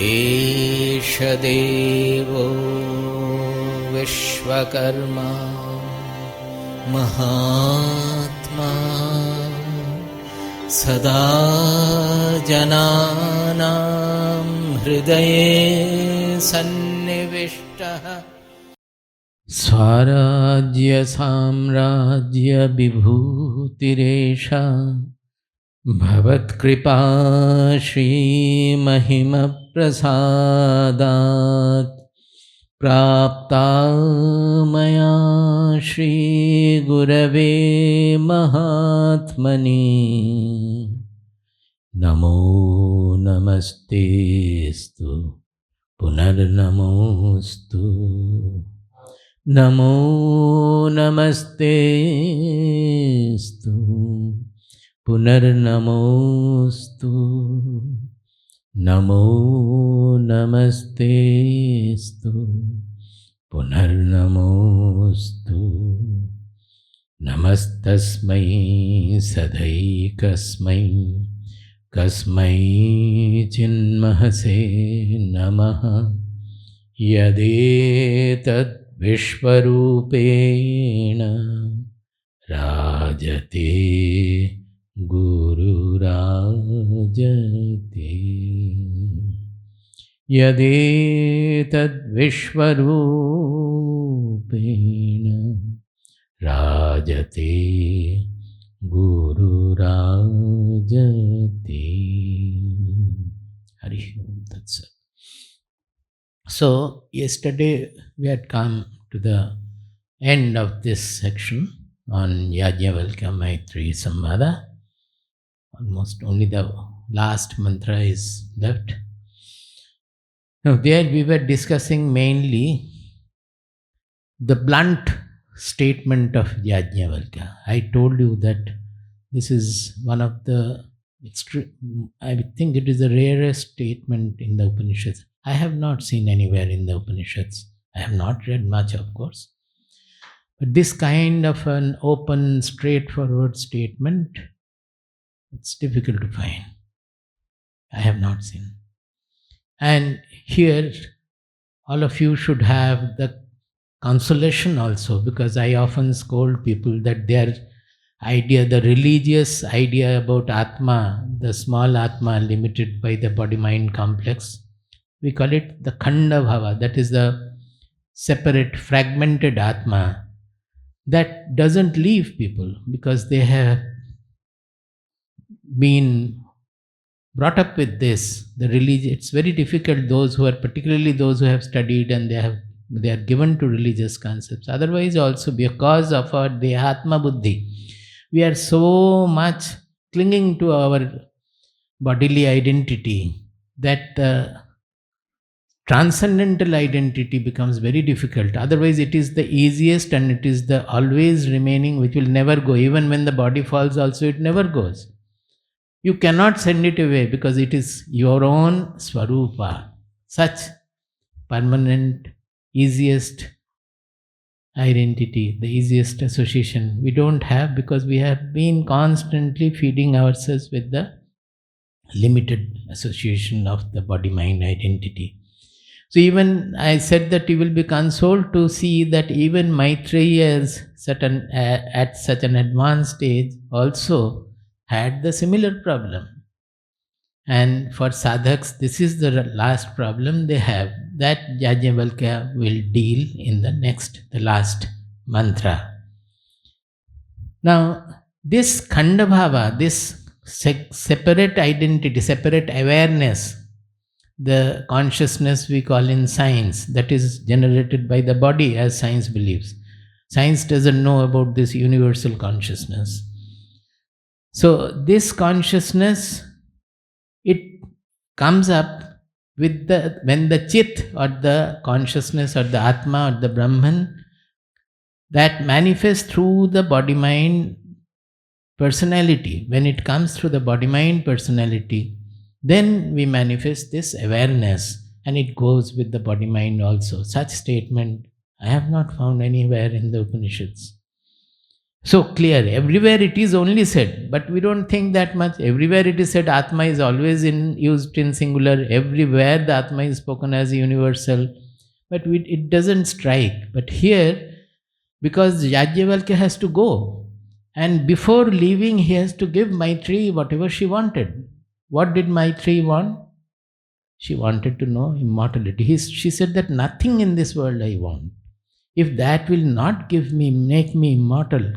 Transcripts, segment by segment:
एष देवो विश्वकर्मा महात्मा सदा जनानां हृदये सन्निविष्टः स्वराज्य साम्राज्य विभूतिरेषा भवत्कृपा श्रीमहिमप्रसादात् प्राप्ता मया श्रीगुरवे महात्मने नमो नमस्तेस्तु पुनर्नमोस्तु नमो नमस्तेस्तु पुनर्नमोस्तु नमो नमस्तेस्तु पुनर्नमोस्तु नमस्तस्मै सदैकस्मै कस्मै चिन्महसे नमः यदेतद् विश्वरूपेण राजते गुरुराजते यदेतद्विश्वरूपेण राजते गुरुराजते हरि ओम तत्सत्. So yesterday we had come to the end of this section on Yajnavalkya Maitreyi Samvada. Almost only the last mantra is left. Now there we were discussing mainly the blunt statement of Yajnavalkya. I told you that this is one of the I think it is the rarest statement in the Upanishads. I have not seen anywhere in the Upanishads. I have not read much, of course. But this kind of an open, straightforward statement, it's difficult to find. I have not seen. And here, all of you should have the consolation also, because I often scold people that their idea, the religious idea about Atma, the small Atma limited by the body-mind complex, we call it the Khanda Bhava, that is the separate, fragmented Atma, that doesn't leave people because they have been brought up with this. The religion, it's very difficult, particularly those who have studied and they are given to religious concepts. Otherwise also, because of our Dehatma Buddhi, we are so much clinging to our bodily identity that the transcendental identity becomes very difficult. Otherwise, it is the easiest and it is the always remaining, which will never go. Even when the body falls also, it never goes. You cannot send it away because it is your own Swarupa. Such permanent, easiest identity, the easiest association we don't have, because we have been constantly feeding ourselves with the limited association of the body-mind identity. So even I said that you will be consoled to see that even Maitreyi at such an advanced stage also had the similar problem. And for sadhaks, this is the last problem they have, that Yajnavalkya will deal in the last mantra. Now, this Khanda Bhava, this separate identity, separate awareness, the consciousness we call in science, that is generated by the body as science believes. Science doesn't know about this universal consciousness. So this consciousness, it comes up with when the Chit or the consciousness or the Atma or the Brahman that manifests through the body-mind personality. When it comes through the body-mind personality, then we manifest this awareness and it goes with the body-mind also. Such statement I have not found anywhere in the Upanishads. so clear. Everywhere it is only said, but we don't think that much. Everywhere it is said, Atma is always used in singular. Everywhere the Atma is spoken as universal, but it doesn't strike. But here, because Yajnavalkya has to go, and before leaving, he has to give Maitri whatever she wanted. What did Maitri want? She wanted to know immortality. She said that nothing in this world I want. If that will not make me immortal,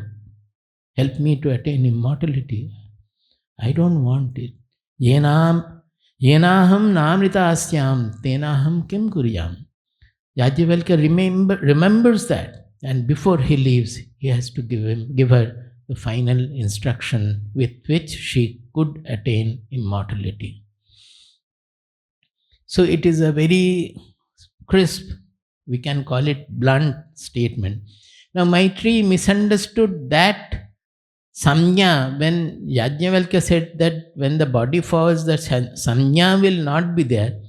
help me to attain immortality, I don't want it. Yenaham namrita asyam tenaham kim kuryam. Yajnavalkya remembers that, and before he leaves, he has to give her the final instruction with which she could attain immortality. So it is a very crisp, we can call it blunt statement. Now Maitri misunderstood that samnya when Yajnavalkya said that when the body falls, the samnya will not be there.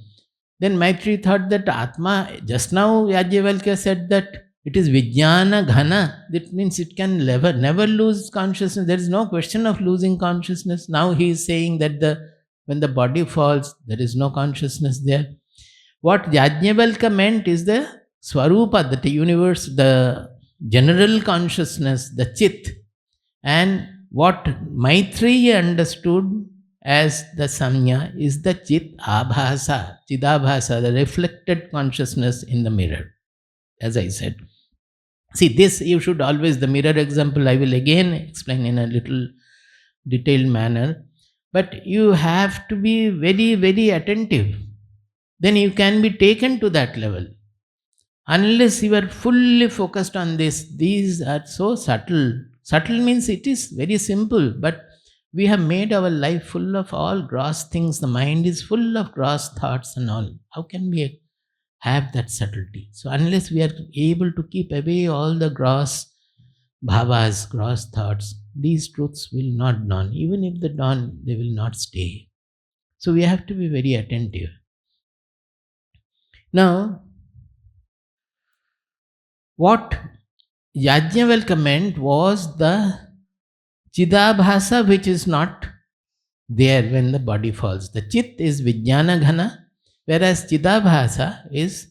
Then Maitri thought that Atma, just now Yajnavalkya said that it is Vijnana Ghana. That means it can never lose consciousness. There is no question of losing consciousness. Now he is saying that when the body falls, there is no consciousness there. What Yajnavalkya meant is the Swarupa, the universe, the general consciousness, the Chit. And what Maitri understood as the Samnya is the Chit Abhasa, Chidabhasa, the reflected consciousness in the mirror, as I said. See, this you should always, the mirror example I will again explain in a little detailed manner, but you have to be very, very attentive. Then you can be taken to that level. Unless you are fully focused on this, these are so subtle. Subtle means it is very simple, but we have made our life full of all gross things. The mind is full of gross thoughts and all. How can we have that subtlety? So unless we are able to keep away all the gross bhavas, gross thoughts, these truths will not dawn. Even if they dawn, they will not stay. So we have to be very attentive. Now, what Yajnavalkya meant was the Chidabhasa, which is not there when the body falls. The Chit is Vijnana Ghana, whereas Chidabhasa is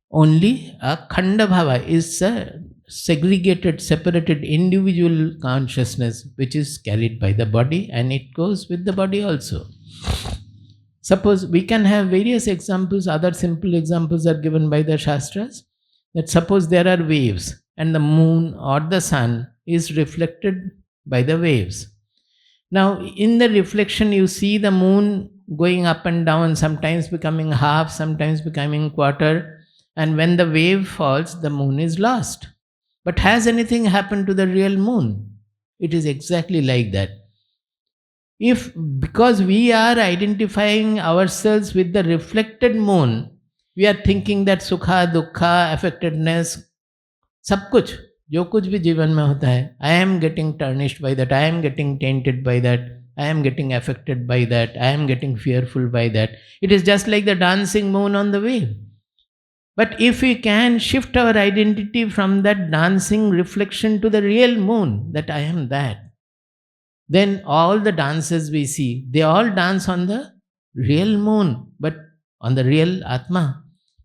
only a Khanda Bhava, is a segregated, separated individual consciousness which is carried by the body, and it goes with the body also. Suppose we can have various examples, other simple examples are given by the Shastras, that suppose there are waves and the moon or the sun is reflected by the waves. Now in the reflection you see the moon going up and down, sometimes becoming half, sometimes becoming quarter, and when the wave falls, the moon is lost. But has anything happened to the real moon? It is exactly like that. If because we are identifying ourselves with the reflected moon, we are thinking that sukha, dukkha, affectedness, sab kuch, jo kuch bhi जीवन में होता है, I am getting tarnished by that, I am getting tainted by that, I am getting affected by that, I am getting fearful by that. It is just like the dancing moon on the wave. But if we can shift our identity from that dancing reflection to the real moon, that I am that, then all the dances we see, they all dance on the real moon, but on the real Atma.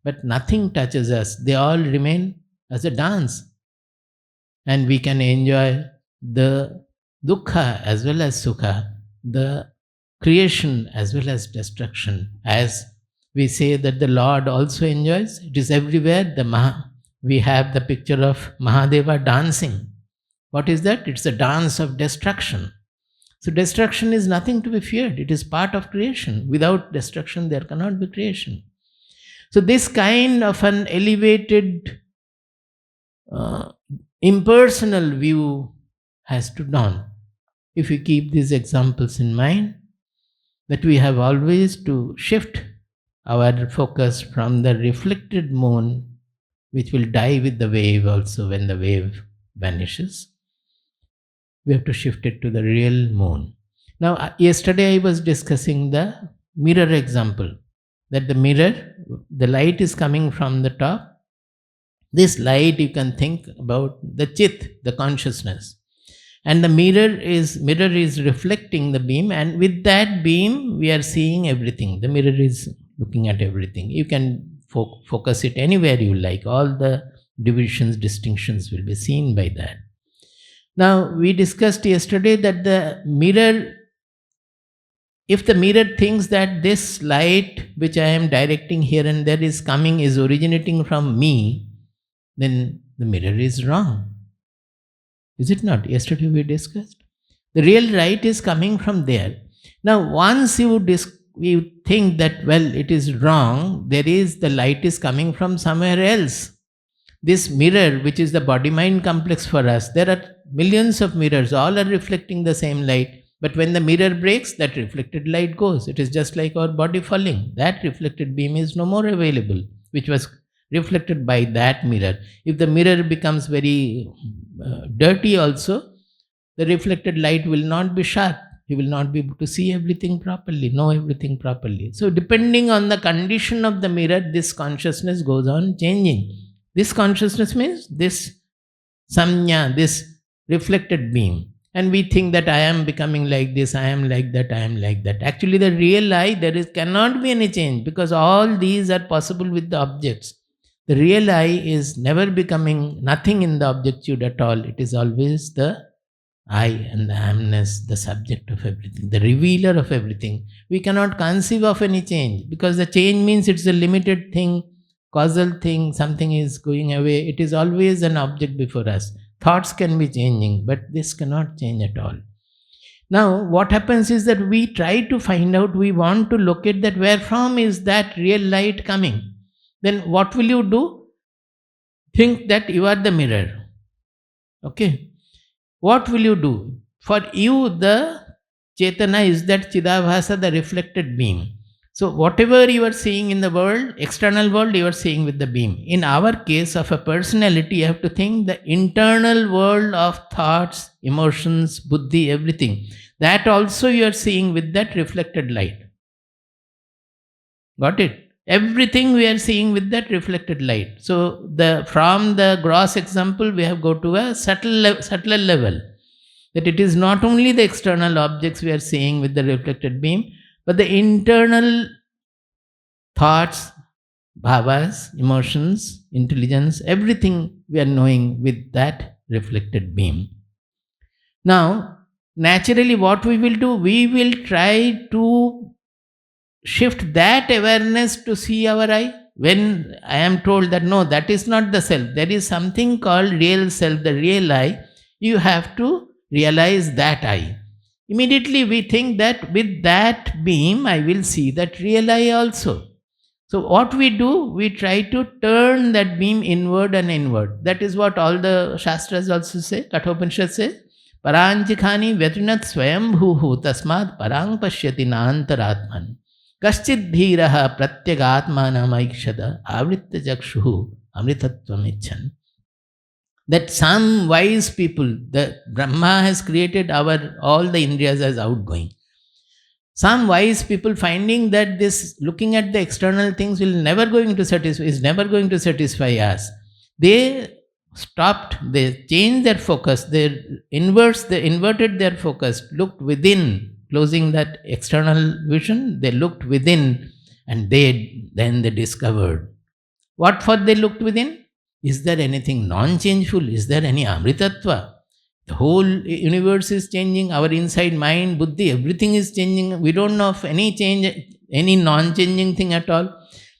But nothing touches us. They all remain as a dance. And we can enjoy the dukkha as well as sukha, the creation as well as destruction. As we say that the Lord also enjoys, it is everywhere. We have the picture of Mahadeva dancing. What is that? It's a dance of destruction. So destruction is nothing to be feared. It is part of creation. Without destruction, there cannot be creation. So this kind of an elevated, impersonal view has to dawn. If we keep these examples in mind, that we have always to shift our focus from the reflected moon, which will die with the wave also when the wave vanishes. We have to shift it to the real moon. Now, yesterday I was discussing the mirror example, that the mirror, the light is coming from the top, This light, you can think about the chit, the consciousness, and the mirror is reflecting the beam, and with that beam we are seeing everything. The mirror is looking at everything. You can focus it anywhere you like. All the divisions, distinctions will be seen by that. Now, we discussed yesterday that the mirror, if the mirror thinks that this light which I am directing here and there is coming, is originating from me, then the mirror is wrong. Is it not? Yesterday we discussed. The real light is coming from there. Now, once you think that, well, it is wrong, there is, the light is coming from somewhere else. This mirror, which is the body-mind complex for us, there are millions of mirrors, all are reflecting the same light. But when the mirror breaks, that reflected light goes. It is just like our body falling. That reflected beam is no more available, which was reflected by that mirror. If the mirror becomes very dirty also, the reflected light will not be sharp. You will not be able to see everything properly, know everything properly. So depending on the condition of the mirror, this consciousness goes on changing. This consciousness means this samnya, this reflected beam. And we think that I am becoming like this, I am like that, I am like that. Actually, the real I, cannot be any change, because all these are possible with the objects. The real I is never becoming nothing in the objectitude at all. It is always the I and the I-amness, the subject of everything, the revealer of everything. We cannot conceive of any change, because the change means it's a limited thing, causal thing, something is going away. It is always an object before us. Thoughts can be changing, but this cannot change at all. Now, what happens is that we try to find out, we want to locate that where from is that real light coming. Then what will you do? Think that you are the mirror. Okay. What will you do? For you, the Chetana is that Chidabhasa, the reflected beam. So whatever you are seeing in the world, external world, you are seeing with the beam. In our case of a personality, you have to think the internal world of thoughts, emotions, buddhi, everything. That also you are seeing with that reflected light. Got it? Everything we are seeing with that reflected light. So from the gross example, we have go to a subtler level. That it is not only the external objects we are seeing with the reflected beam, but the internal thoughts, bhavas, emotions, intelligence, everything we are knowing with that reflected beam. Now, naturally, what we will do? We will try to shift that awareness to see our I. When I am told that no, that is not the self, there is something called real self, the real I, you have to realize that I. Immediately we think that with that beam I will see that real I also. So what we do, we try to turn that beam inward and inward. That is what all the Shastras also say. Kathopanishad says, Paranjikhani vyatrinat swayam bhuhu tasmad parang pashyati naantaratman. Kaschid dhiraha pratyagatmanam aikshada avritta jakshuhu amritatvam icchan. That some wise people, the Brahma has created all the Indriyas as outgoing. Some wise people, finding that this looking at the external things is never going to satisfy us, they stopped, they changed their focus, they inverted their focus, looked within, closing that external vision, they looked within, and then they discovered. What for they looked within? Is there anything non-changeful? Is there any amritatva? The whole universe is changing. Our inside mind, buddhi, everything is changing. We don't know of any change, any non-changing thing at all.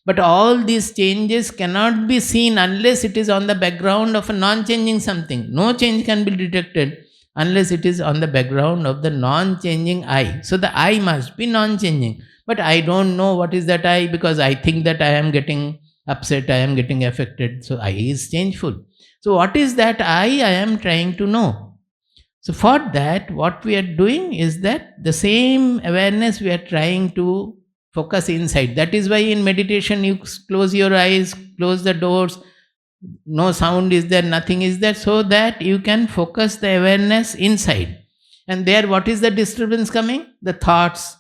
But all these changes cannot be seen unless it is on the background of a non-changing something. No change can be detected unless it is on the background of the non-changing I. So the I must be non-changing. But I don't know what is that I, because I think that I am getting upset, I am getting affected. So I is changeful. So what is that I am trying to know? So for that, what we are doing is that the same awareness we are trying to focus inside. That is why in meditation you close your eyes, close the doors, no sound is there, nothing is there, so that you can focus the awareness inside. And there, what is the disturbance coming? The thoughts,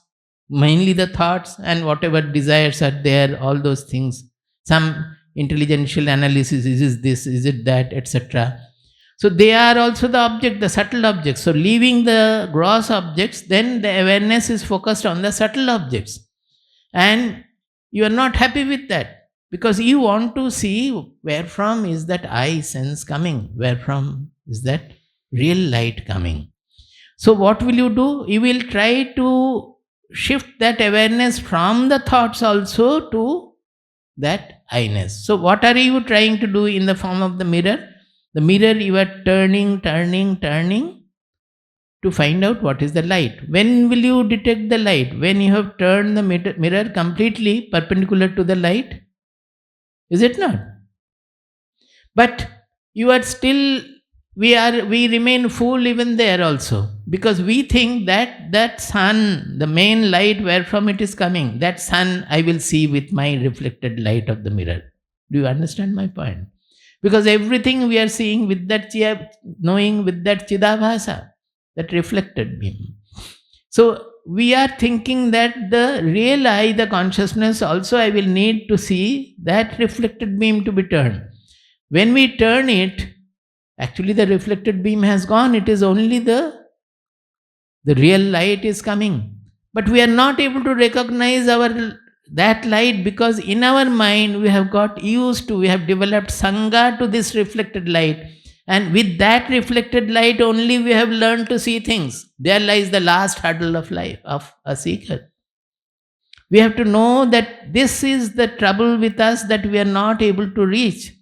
mainly the thoughts, and whatever desires are there, all those things. Some intelligential analysis, is it this, is it that, etc. So they are also the object, the subtle objects. So leaving the gross objects, then the awareness is focused on the subtle objects. And you are not happy with that, because you want to see where from is that I sense coming, where from is that real light coming. So what will you do? You will try to shift that awareness from the thoughts also to that I-ness. So what are you trying to do in the form of the mirror? The mirror you are turning to find out what is the light. When will you detect the light? When you have turned the mirror completely perpendicular to the light? Is it not? But you are still, we remain fool even there also, because we think that sun, the main light where from it is coming, that sun I will see with my reflected light of the mirror. Do you understand my point? Because everything we are seeing with that knowing with that chidabhasa, that reflected beam. So we are thinking that the real I, the consciousness, also I will need to see that reflected beam to be turned. When we turn it, actually the reflected beam has gone. It is only the real light is coming. But we are not able to recognize that light, because in our mind we have got used to, we have developed sangha to this reflected light. And with that reflected light only we have learned to see things. There lies the last hurdle of life of a seeker. We have to know that this is the trouble with us, that we are not able to reach.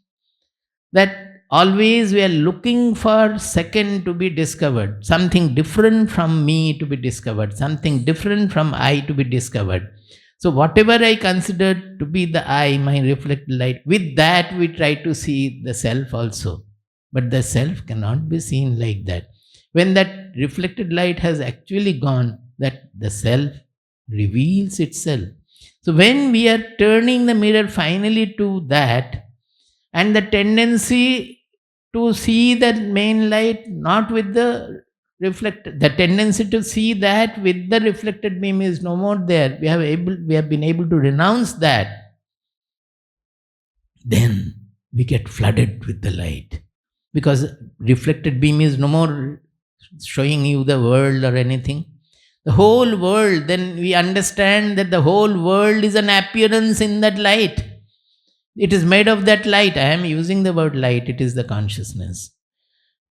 That always we are looking for second to be discovered, something different from me to be discovered, something different from I to be discovered. So whatever I consider to be the I, my reflected light, with that we try to see the self also. But the self cannot be seen like that. When that reflected light has actually gone, that the self reveals itself. So when we are turning the mirror finally to that, and the tendency to see that main light not with the the tendency to see that with the reflected beam is no more there. We have been able to renounce that. Then we get flooded with the light, because reflected beam is no more showing you the world or anything. The whole world, then we understand that the whole world is an appearance in that light. It is made of that light. I am using the word light, it is the consciousness.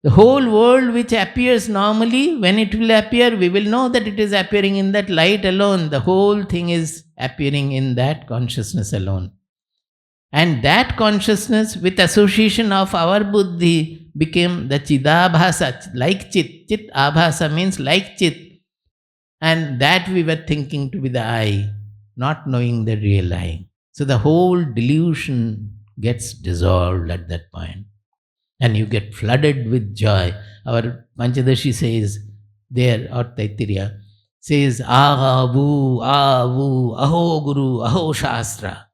The whole world which appears normally, when it will appear, we will know that it is appearing in that light alone. The whole thing is appearing in that consciousness alone. And that consciousness, with association of our buddhi, became the chidabhasa, like chit. Chit abhasa means like chit. And that we were thinking to be the I, not knowing the real I. So the whole delusion gets dissolved at that point. And you get flooded with joy. Our Panchadashi says there, or Taittiriya, says, Ahavu, Ahu, Aho Guru, Aho Shastra.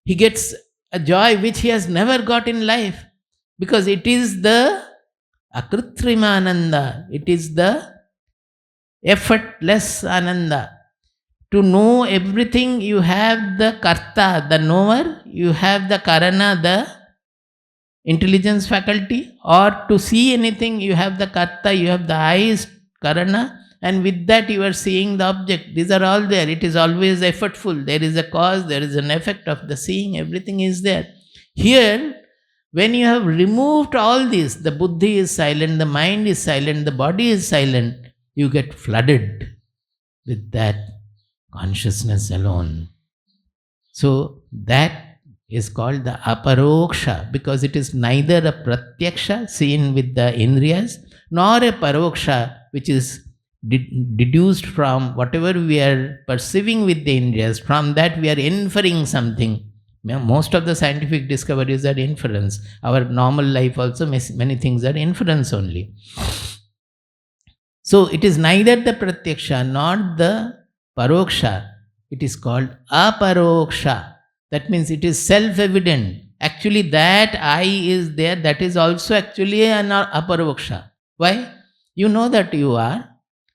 He gets a joy which he has never got in life, because it is the akritrima ananda, it is the effortless ananda. To know everything, you have the karta, the knower, you have the karana, the intelligence faculty, or to see anything, you have the karta, you have the eyes, karana, and with that you are seeing the object. These are all there. It is always effortful. There is a cause, there is an effect of the seeing, everything is there. Here, when you have removed all this, the buddhi is silent, the mind is silent, the body is silent, you get flooded with that consciousness alone. So that is called the aparoksha, because it is neither a pratyaksha seen with the indriyas, nor a paroksha which is deduced from whatever we are perceiving with the indriyas. From that we are inferring something. Most of the scientific discoveries are inference. Our normal life also, many things are inference only. So it is neither the pratyaksha nor the paroksha. It is called aparoksha. That means it is self-evident. Actually that I is there, that is also actually an aparoksha. Why? You know that you are.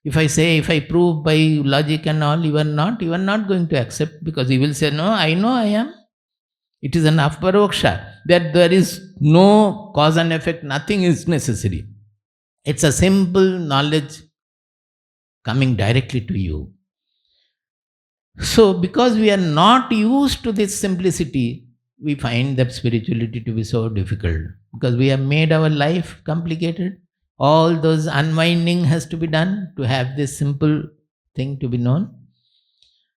If I prove by logic and all, you are not going to accept, because you will say, no, I know I am. It is an aparoksha, that there is no cause and effect, nothing is necessary. It's a simple knowledge coming directly to you. So, because we are not used to this simplicity, we find that spirituality to be so difficult, because we have made our life complicated. All those unwinding has to be done to have this simple thing to be known.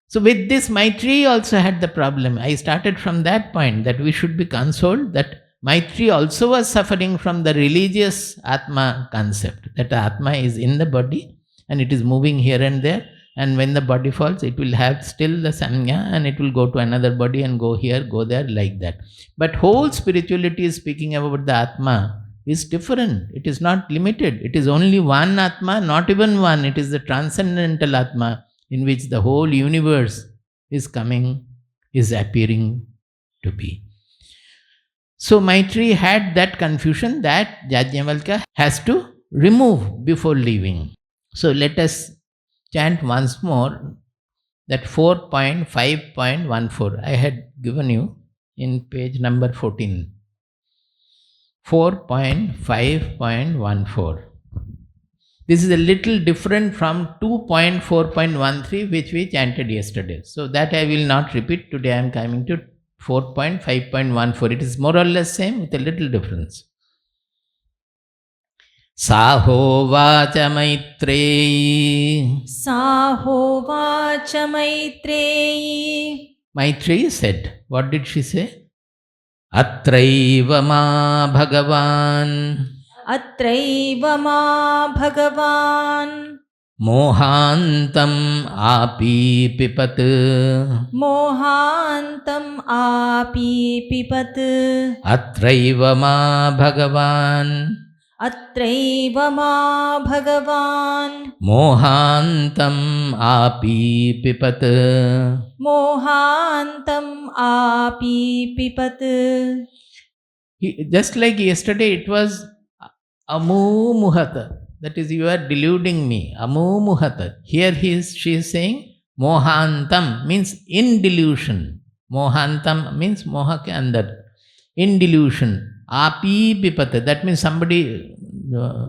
So with this, Maitri also had the problem. I started from that point, that we should be consoled that Maitri also was suffering from the religious Atma concept, that Atma is in the body and it is moving here and there, and when the body falls, it will have still the sanya and it will go to another body and go here, go there, like that. But whole spirituality is speaking about the Atma is different. It is not limited. It is only one Atma, not even one. It is the transcendental Atma in which the whole universe is coming, is appearing to be. So Maitri had that confusion that Yajnavalkya has to remove before leaving. So let us chant once more that 4.5.14 I had given you in page number 14. 4.5.14. This is a little different from 2.4.13 which we chanted yesterday. So that I will not repeat. Today I am coming to 4.5.14. It is more or less same with a little difference. Sahovacha Maitreyi. Sahovacha Maitreyi. Maitreyi said, what did she say? Atraiva ma Bhagavan. Atraiva ma Bhagavan. Mohantam api pipat. Mohantam api pipat. Atraiva ma Bhagavan. Atraiva ma Bhagavan. Mohantam api pipat. Mohantam api pipat. Just like yesterday, it was amu muhata. That is, you are deluding me. Amu muhata. Here she is saying mohantam means in delusion. Mohantam means moha ke andar. In delusion. Api pipata. That means somebody,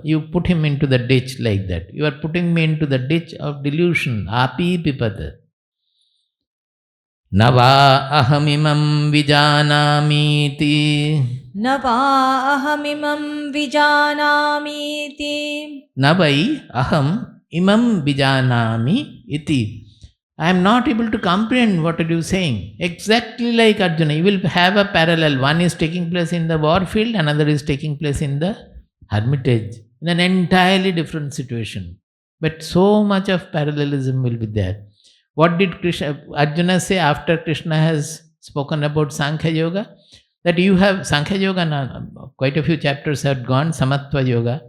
you put him into the ditch like that. You are putting me into the ditch of delusion. Api pipata. Nava ahamimam vijanamiti. Nava ahamimam vijanamiti. Navai aham imam vijanami iti. I am not able to comprehend what are you saying. Exactly like Arjuna, you will have a parallel. One is taking place in the war field, another is taking place in the hermitage, in an entirely different situation. But so much of parallelism will be there. What did Arjuna say after Krishna has spoken about Sankhya Yoga? That you have Sankhya Yoga, quite a few chapters have gone, Samatva Yoga.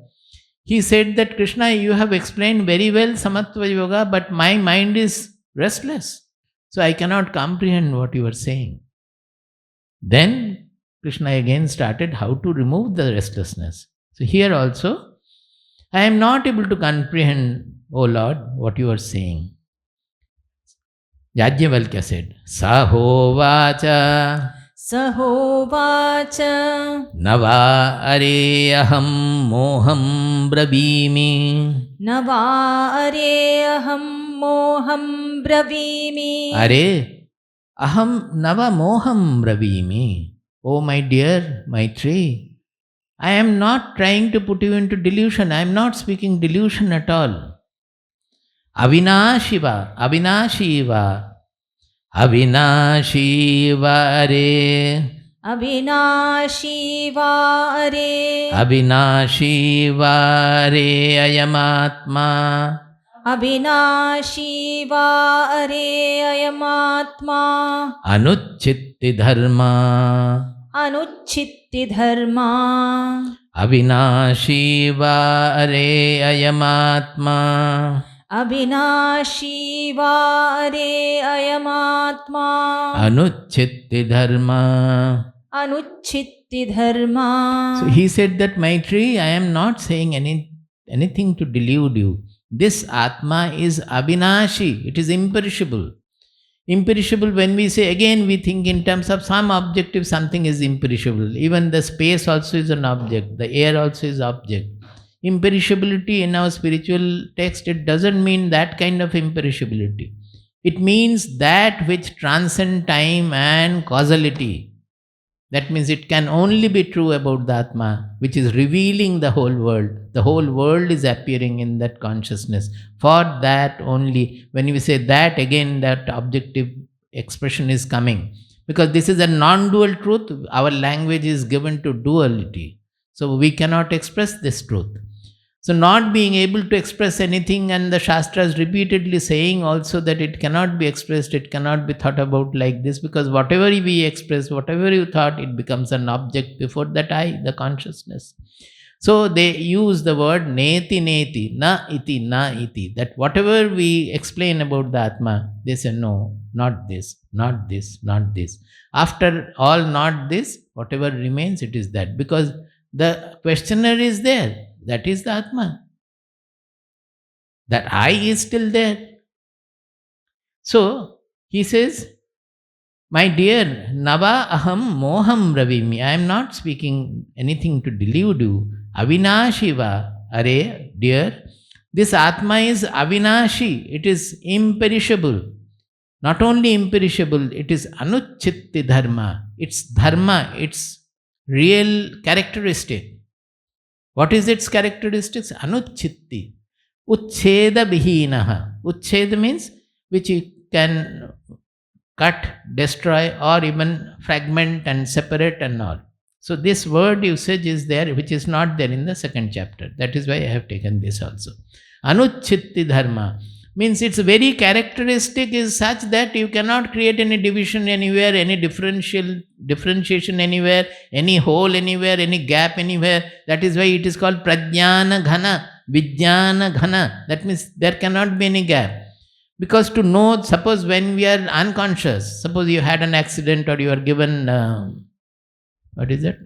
He said that Krishna, you have explained very well Samatva Yoga, but my mind is restless. So I cannot comprehend what you are saying. Then Krishna again started how to remove the restlessness. So here also, I am not able to comprehend, O Lord, what you are saying. Yajnavalkya said, Sahovacha. Sahovacha. Nava are aham moham bravimi. Nava are aham moham bravimi. Are aham nava moham bravimi. Oh my dear Maitri, I am not trying to put you into delusion. I am not speaking delusion at all. Avinashiva, Avinashiva. Avinashiva are. Avinashiva are. Avinashiva are ayamatma. Avinashiva are ayamatma. Anuchitti dharma. Anuchitti dharma. Avinashiva are ayamatma. Avinashiva are ayamatma. Anuchitti dharma. Anuchitti dharma. So he said that, Maitri, I am not saying anything to delude you. This Atma is Avinashi. It is imperishable. Imperishable, when we say, again we think in terms of some objective, something is imperishable. Even the space also is an object, the air also is object. Imperishability in our spiritual text, it doesn't mean that kind of imperishability. It means that which transcends time and causality. That means it can only be true about the Atma, which is revealing the whole world. The whole world is appearing in that consciousness. For that only, when we say that, again that objective expression is coming. Because this is a non-dual truth, our language is given to duality. So we cannot express this truth. So not being able to express anything, and the Shastras repeatedly saying also that it cannot be expressed, it cannot be thought about like this, because whatever we express, whatever you thought, it becomes an object before that I, the consciousness. So they use the word neti neti, na iti, that whatever we explain about the Atma, they say no, not this, not this, not this. After all not this, whatever remains, it is that. Because the questioner is there. That is the Atma. That I is still there. So he says, my dear, Nava aham moham ravimi. I am not speaking anything to delude you. Avinashiva. Are, dear, this Atma is Avinashi. It is imperishable. Not only imperishable, it is anuchitti dharma. It's dharma, its real characteristic. What is its characteristics? Anuchitti. Uchcheda bihinaha. Uchcheda means which you can cut, destroy, or even fragment and separate and all. So this word usage is there, which is not there in the second chapter. That is why I have taken this also. Anuchitti dharma means its very characteristic is such that you cannot create any division anywhere, any differentiation anywhere, any hole anywhere, any gap anywhere. That is why it is called prajnana ghana, vijnana ghana. That means there cannot be any gap. Because to know, suppose when we are unconscious, suppose you had an accident or you are given,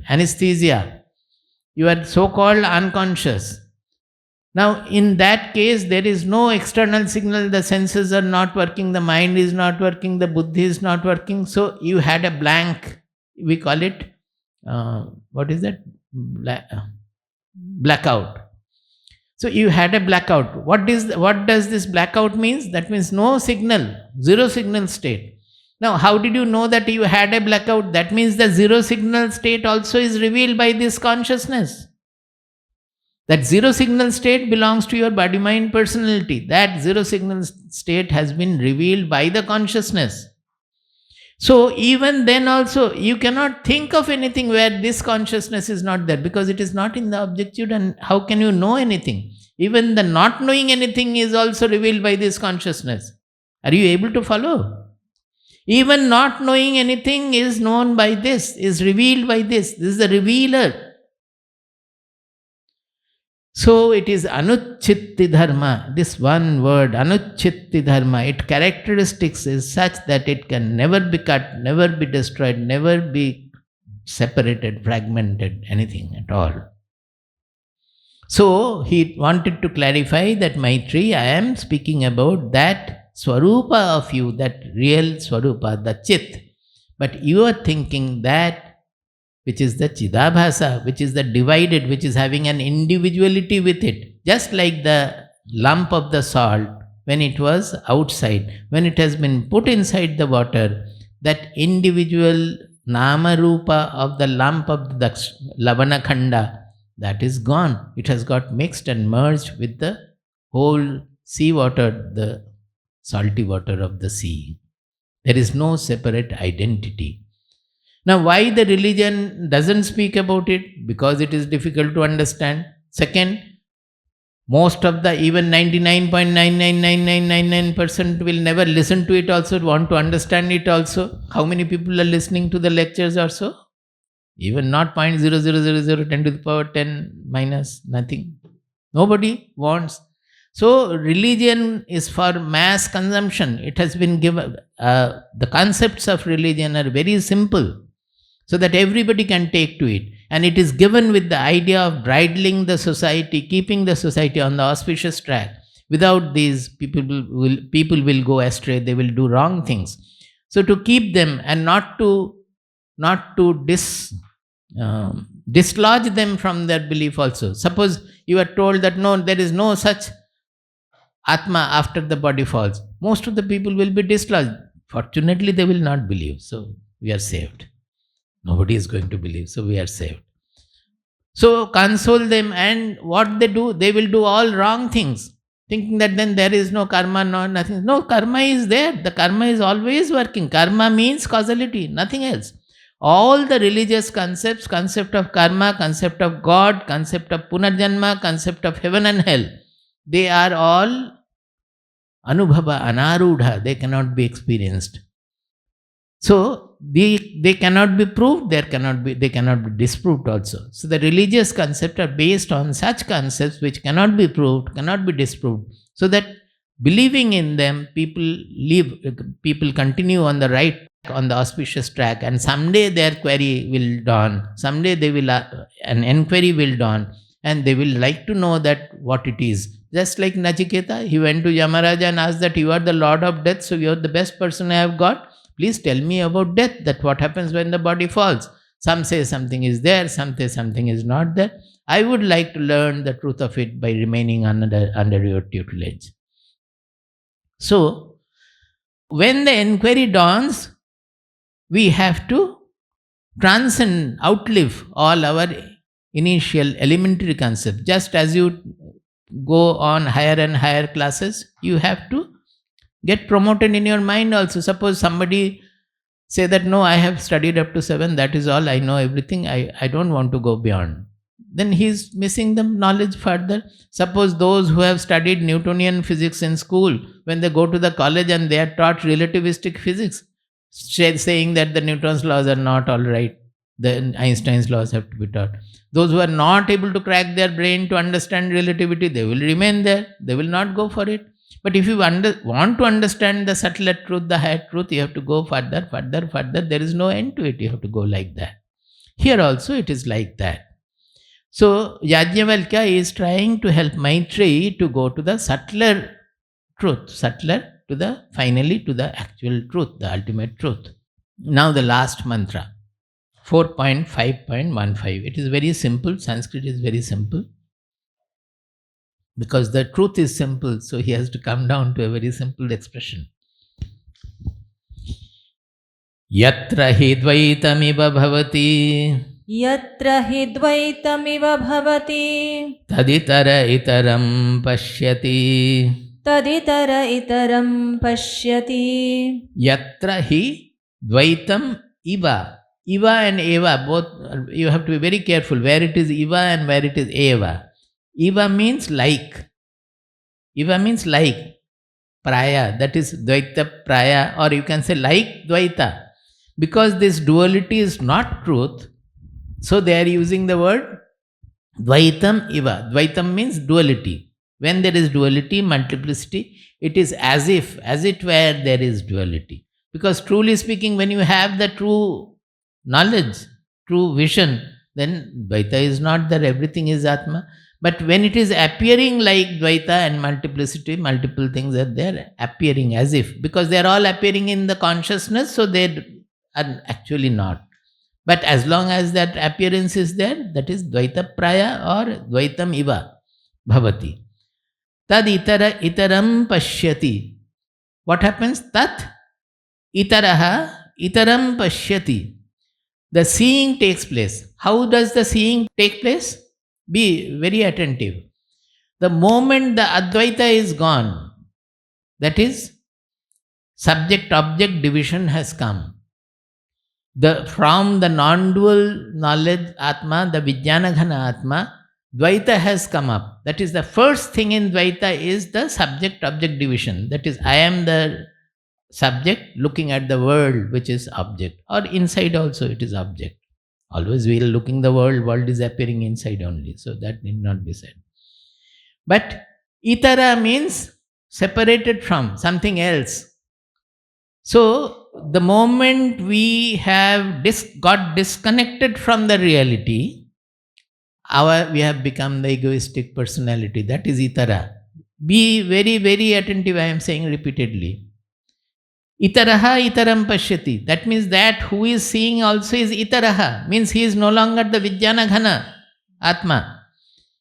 anesthesia. You are so-called unconscious. Now, in that case, there is no external signal, the senses are not working, the mind is not working, the buddhi is not working. So, you had a blank, we call it, blackout. So, you had a blackout. What does this blackout means? That means no signal, zero signal state. Now, how did you know that you had a blackout? That means the zero signal state also is revealed by this consciousness. That zero signal state belongs to your body-mind personality. That zero signal state has been revealed by the consciousness. So even then also, you cannot think of anything where this consciousness is not there, because it is not in the objective, and how can you know anything? Even the not knowing anything is also revealed by this consciousness. Are you able to follow? Even not knowing anything is known by this, is revealed by this. This is the revealer. So it is anuchitti dharma, this one word, anuchitti dharma, its characteristics is such that it can never be cut, never be destroyed, never be separated, fragmented, anything at all. So he wanted to clarify that, Maitri, I am speaking about that swarupa of you, that real swarupa, the chit. But you are thinking that which is the Chidabhasa, which is the divided, which is having an individuality with it. Just like the lump of the salt, when it was outside, when it has been put inside the water, that individual Nama Rupa of the lump of the Lavana Khanda, that is gone. It has got mixed and merged with the whole sea water, the salty water of the sea. There is no separate identity. Now, why the religion doesn't speak about it? Because it is difficult to understand. Second, most of the, even 99.999999% will never listen to it also, want to understand it also. How many people are listening to the lectures also? Even not 0.000010 to the power 10 minus nothing. Nobody wants. So, religion is for mass consumption. It has been given, the concepts of religion are very simple, so that everybody can take to it. And it is given with the idea of bridling the society, keeping the society on the auspicious track. Without these, people will go astray. They will do wrong things. So to keep them and not to dislodge them from their belief also. Suppose you are told that no, there is no such Atma after the body falls. Most of the people will be dislodged. Fortunately, they will not believe. So we are saved. Nobody is going to believe. So we are saved. So console them, and what they do, they will do all wrong things, thinking that then there is no karma, no nothing. No, karma is there. The karma is always working. Karma means causality, nothing else. All the religious concepts, concept of karma, concept of God, concept of punarjanma, concept of heaven and hell, they are all anubhava, anarudha. They cannot be experienced. So they cannot be proved, they cannot be disproved also. So the religious concepts are based on such concepts which cannot be proved, cannot be disproved. So that believing in them, people continue on the right, on the auspicious track, and someday their query will dawn. Someday an enquiry will dawn, and they will like to know that what it is. Just like Nachiketa, he went to Yamaraja and asked that you are the Lord of Death, so you are the best person I have got. Please tell me about death, that what happens when the body falls. Some say something is there, some say something is not there. I would like to learn the truth of it by remaining under your tutelage. So, when the enquiry dawns, we have to transcend, outlive all our initial elementary concepts. Just as you go on higher and higher classes, you have to get promoted in your mind also. Suppose somebody say that no, I have studied up to 7, that is all, I know everything, I don't want to go beyond. Then he is missing the knowledge further. Suppose those who have studied Newtonian physics in school, when they go to the college and they are taught relativistic physics, saying that the Newton's laws are not all right, the Einstein's laws have to be taught. Those who are not able to crack their brain to understand relativity, they will remain there, they will not go for it. But if you want to understand the subtler truth, the higher truth, you have to go further. There is no end to it. You have to go like that. Here also it is like that. So Yajnavalkya is trying to help Maitreyi to go to the subtler truth, finally to the actual truth, the ultimate truth. Now the last mantra, 4.5.15. It is very simple. Sanskrit is very simple. Because the truth is simple, so he has to come down to a very simple expression. Yatra hi dvaitamiva bhavati. Yatra hi dvaitamiva bhavati. Taditara itaram pashyati. Taditara itaram pashyati. Yatra hi dvaitam iva. Iva and eva, both, you have to be very careful where it is iva and where it is eva. Eva means like. Eva means like. Praya, that is Dvaita Praya, or you can say like Dvaita. Because this duality is not truth, so they are using the word Dvaitam Eva. Dvaitam means duality. When there is duality, multiplicity, it is as it were there is duality. Because truly speaking, when you have the true knowledge, true vision, then Dvaita is not there, everything is Atma. But when it is appearing like Dvaita and multiplicity, multiple things are there, appearing as if, because they are all appearing in the consciousness, so they are actually not. But as long as that appearance is there, that is Dvaita Praya or Dvaitam Iva Bhavati. Tad itara itaram pashyati. What happens? Tat itaraha itaram pashyati. The seeing takes place. How does the seeing take place? Be very attentive. The moment the Advaita is gone, that is, subject-object division has come. From the non-dual knowledge Atma, the Vijnanaghana Atma, Dvaita has come up. That is, the first thing in Dvaita is the subject-object division. That is, I am the subject looking at the world, which is object. Or inside also it is object. Always we are looking the world is appearing inside only. So that need not be said. But itara means separated from something else. So the moment we have got disconnected from the reality, we have become the egoistic personality. That is itara. Be very, very attentive, I am saying repeatedly. Itaraha itaram pashyati. That means that who is seeing also is itaraha. Means he is no longer the Vijnana Ghana Atma.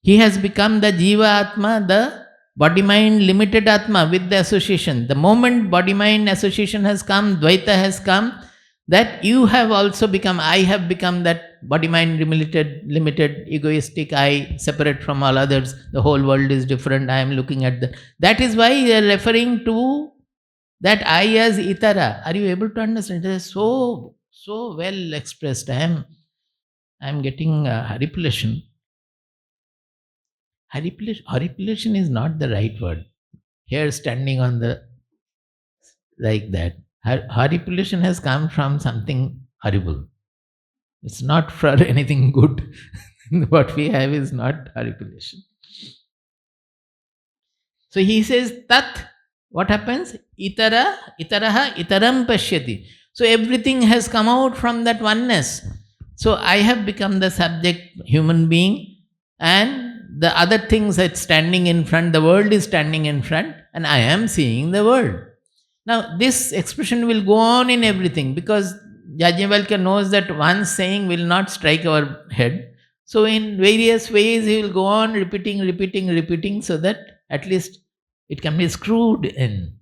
He has become the Jiva Atma, the body-mind limited Atma with the association. The moment body-mind association has come, Dvaita has come, that you have also become, I have become that body-mind limited, egoistic I, separate from all others. The whole world is different. I am looking at the. That is why they are referring to that I as Itara. Are you able to understand? It is so well expressed. I am getting haripulation. Horripilation is not the right word. Here, standing on the like that. Horripilation has come from something horrible. It's not for anything good. What we have is not horripilation. So he says, Tat, what happens? Itaraha, itaram pashyati. So everything has come out from that oneness. So I have become the subject, human being, and the other things that standing in front, the world is standing in front, and I am seeing the world. Now, this expression will go on in everything because Yajnavalkya knows that one saying will not strike our head. So, in various ways, he will go on repeating, so that at least it can be screwed in.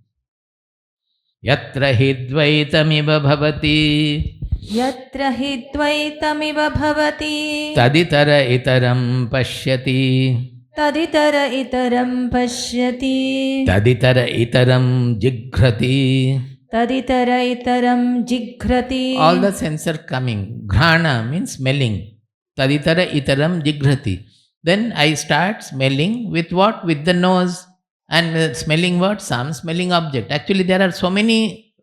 Yatra hidvaitamiva bhavati. यत्र हि द्वैतमिव भवति Taditara itaram pashyati. तदितर इतरं पश्यति Taditara itaram jighrati. तदितर इतरं जिघ्रति. All the senses are coming. Ghrana means smelling. Taditara itaram jighrati. Then I start smelling with what? With the nose. And smelling what? Some smelling object. Actually, there are so many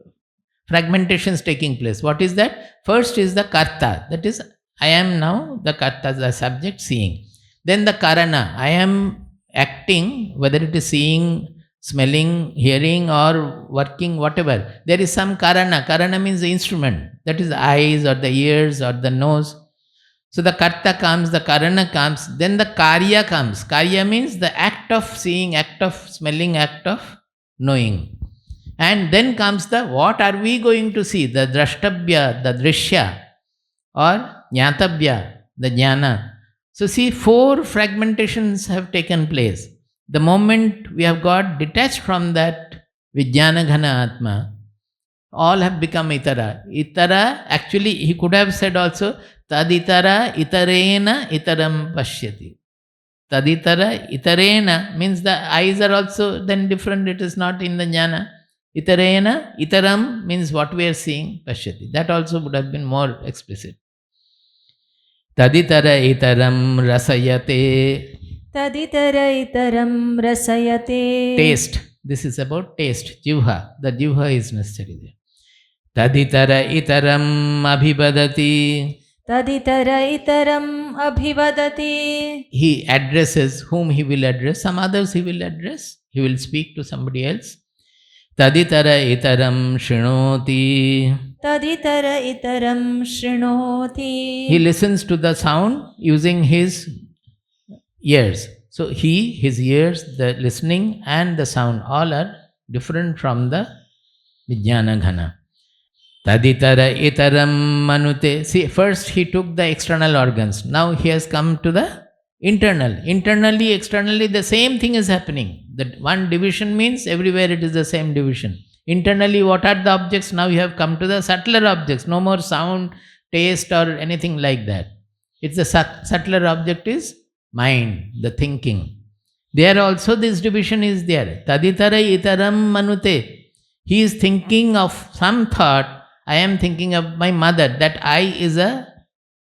fragmentations taking place. What is that? First is the karta. That is, I am now the karta, the subject seeing. Then the karana. I am acting, whether it is seeing, smelling, hearing, or working, whatever. There is some karana. Karana means the instrument. That is the eyes or the ears or the nose. So the karta comes, the karana comes, then the karya comes. Karya means the act of seeing, act of smelling, act of knowing. And then comes the what are we going to see? The drashtabhya, the drishya, or jnatabhya, the jnana. So see, 4 fragmentations have taken place. The moment we have got detached from that Vijnana Ghana Atma, all have become itara. Itara, actually he could have said also, Taditara itarena itaram pashyati. Taditara itarena means the eyes are also then different, it is not in the jnana. Itarena, itaram means what we are seeing, pashyati. That also would have been more explicit. Taditara itaram rasayate. तदितर इतरं रसयते. Taste. This is about taste. Jivha. The jivha is necessary there. Taditara itaram abhibadati. तदितर इतरं अभिवदति. He addresses whom he will address. Some others he will address. He will speak to somebody else. Taditara itaram shrunoti. तदितर इतरं शृणोति. He listens to the sound using his ears. So his ears, the listening and the sound, all are different from the Vijnana Ghana. Taditara itaram manute. See, first he took the external organs. Now he has come to the internal. Internally, externally, the same thing is happening. That one division means everywhere it is the same division. Internally, what are the objects? Now you have come to the subtler objects. No more sound, taste, or anything like that. It's the subtler object is mind, the thinking. There also this division is there. Taditara itaram manute. He is thinking of some thought. I am thinking of my mother. That I is a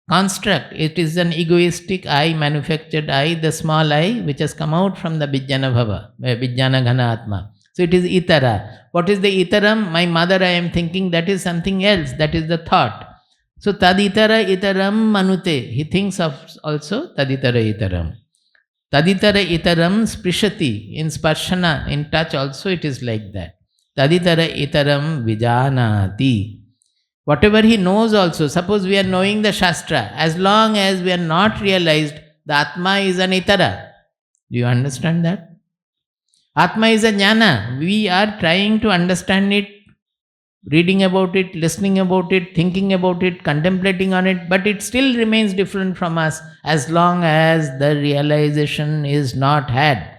construct. It is an egoistic I, manufactured I, the small I, which has come out from the Vijnana Bhava, Vijnana Ghana Atma. So it is itara. What is the itaram? My mother I am thinking, that is something else. That is the thought. So taditara itaram manute. He thinks of also taditara itaram. Taditara itaram sprishati. In sparshana, in touch also it is like that. Taditara itaram vijanati. Whatever he knows also, suppose we are knowing the Shastra, as long as we are not realized, the Atma is an itara. Do you understand that? Atma is a jnana. We are trying to understand it, reading about it, listening about it, thinking about it, contemplating on it, but it still remains different from us as long as the realization is not had.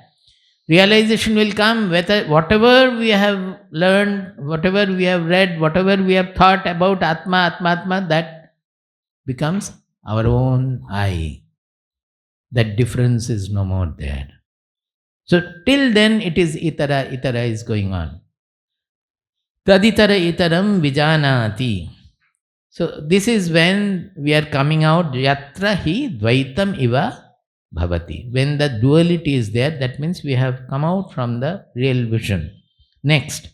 Realization will come whether whatever we have learned, whatever we have read, whatever we have thought about Atma, that becomes our own I. That difference is no more there. So till then it is itara is going on. Taditara itaram vijanati. So this is when we are coming out, yatra hi dvaitam iva bhavati. When the duality is there, that means we have come out from the real vision. Next,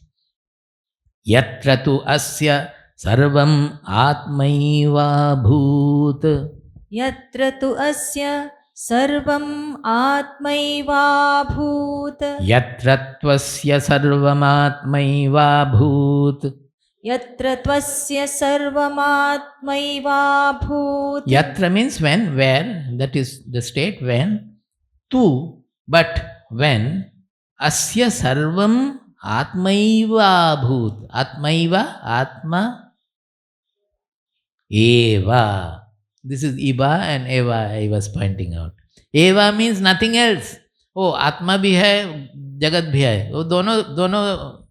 yatra tu asya sarvam atmaiva bhut. यत्र तु अस्य सर्वम् आत्मैवाभूत् Yatra tvasya sarvamatmaiva bhut. यत्र त्वस्य सर्वमात्मैवाभूत् Yatra means when, where, that is the state when, tu, but when, asya sarvam atmaiva bhut. Atmaiva, atma, eva. This is iba and eva I was pointing out. Eva means nothing else. Oh, आत्मा भी है, जगत भी है. वो दोनों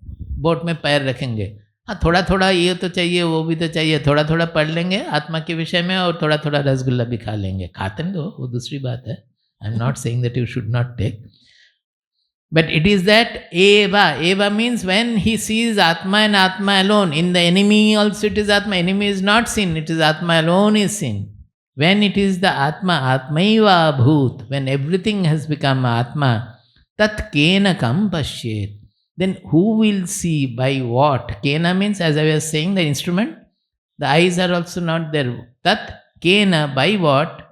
boat में पैर रखेंगे. हाँ, थोड़ा थोड़ा ये तो चाहिए, वो भी तो चाहिए. थोड़ा थोड़ा पढ़ लेंगे आत्मा के विषय में और थोड़ा थोड़ा रसगुल्ला भी खा लेंगे. खाते हैं तो वो दूसरी बात है. I am not saying that you should not take. But it is that eva. Eva means when he sees Atma and Atma alone. In the enemy also it is Atma. Enemy is not sin. It is Atma alone is sin. When it is the Atma, Atmaiva Bhut, when everything has become Atma, Tat Kena Kam Pashyet, then who will see by what? Kena means, as I was saying, the instrument. The eyes are also not there. Tat Kena, by what?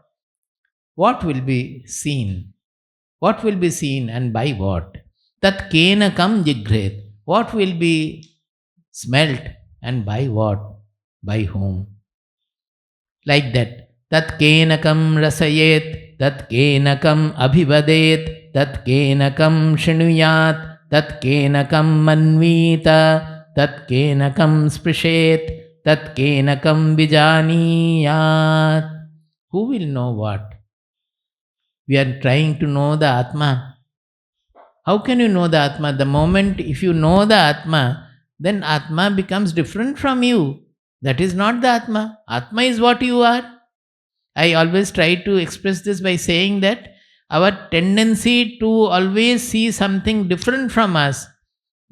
What will be seen? What will be seen and by what? Tat Kena Kam Jigret, what will be smelt and by what? By whom? Like that. Tat kenakam rasayet, tat kenakam abhivadet, tat kenakam shinuyat, tat kenakam manvita, tat kenakam sprishet, tat kenakam vijaniyat. Who will know what? We are trying to know the Atma. How can you know the Atma? The moment if you know the Atma, then Atma becomes different from you. That is not the Atma. Atma is what you are. I always try to express this by saying that our tendency to always see something different from us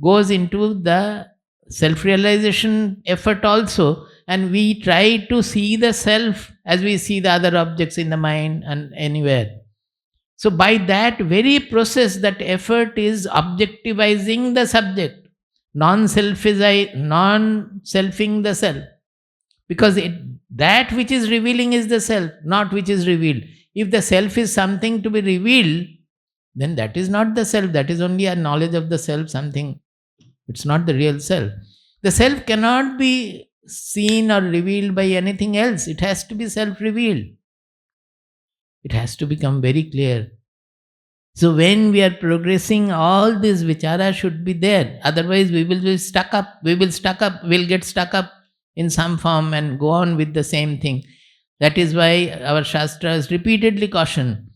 goes into the self-realization effort also, and we try to see the self as we see the other objects in the mind and anywhere. So by that very process, that effort is objectivizing the subject, non-selfing the self. Because that which is revealing is the self, not which is revealed. If the self is something to be revealed, then that is not the self. That is only a knowledge of the self, something. It's not the real self. The self cannot be seen or revealed by anything else. It has to be self-revealed. It has to become very clear. So when we are progressing, all this vichara should be there. Otherwise we will be stuck up. We'll get stuck up in some form and go on with the same thing. That is why our Shastras repeatedly caution,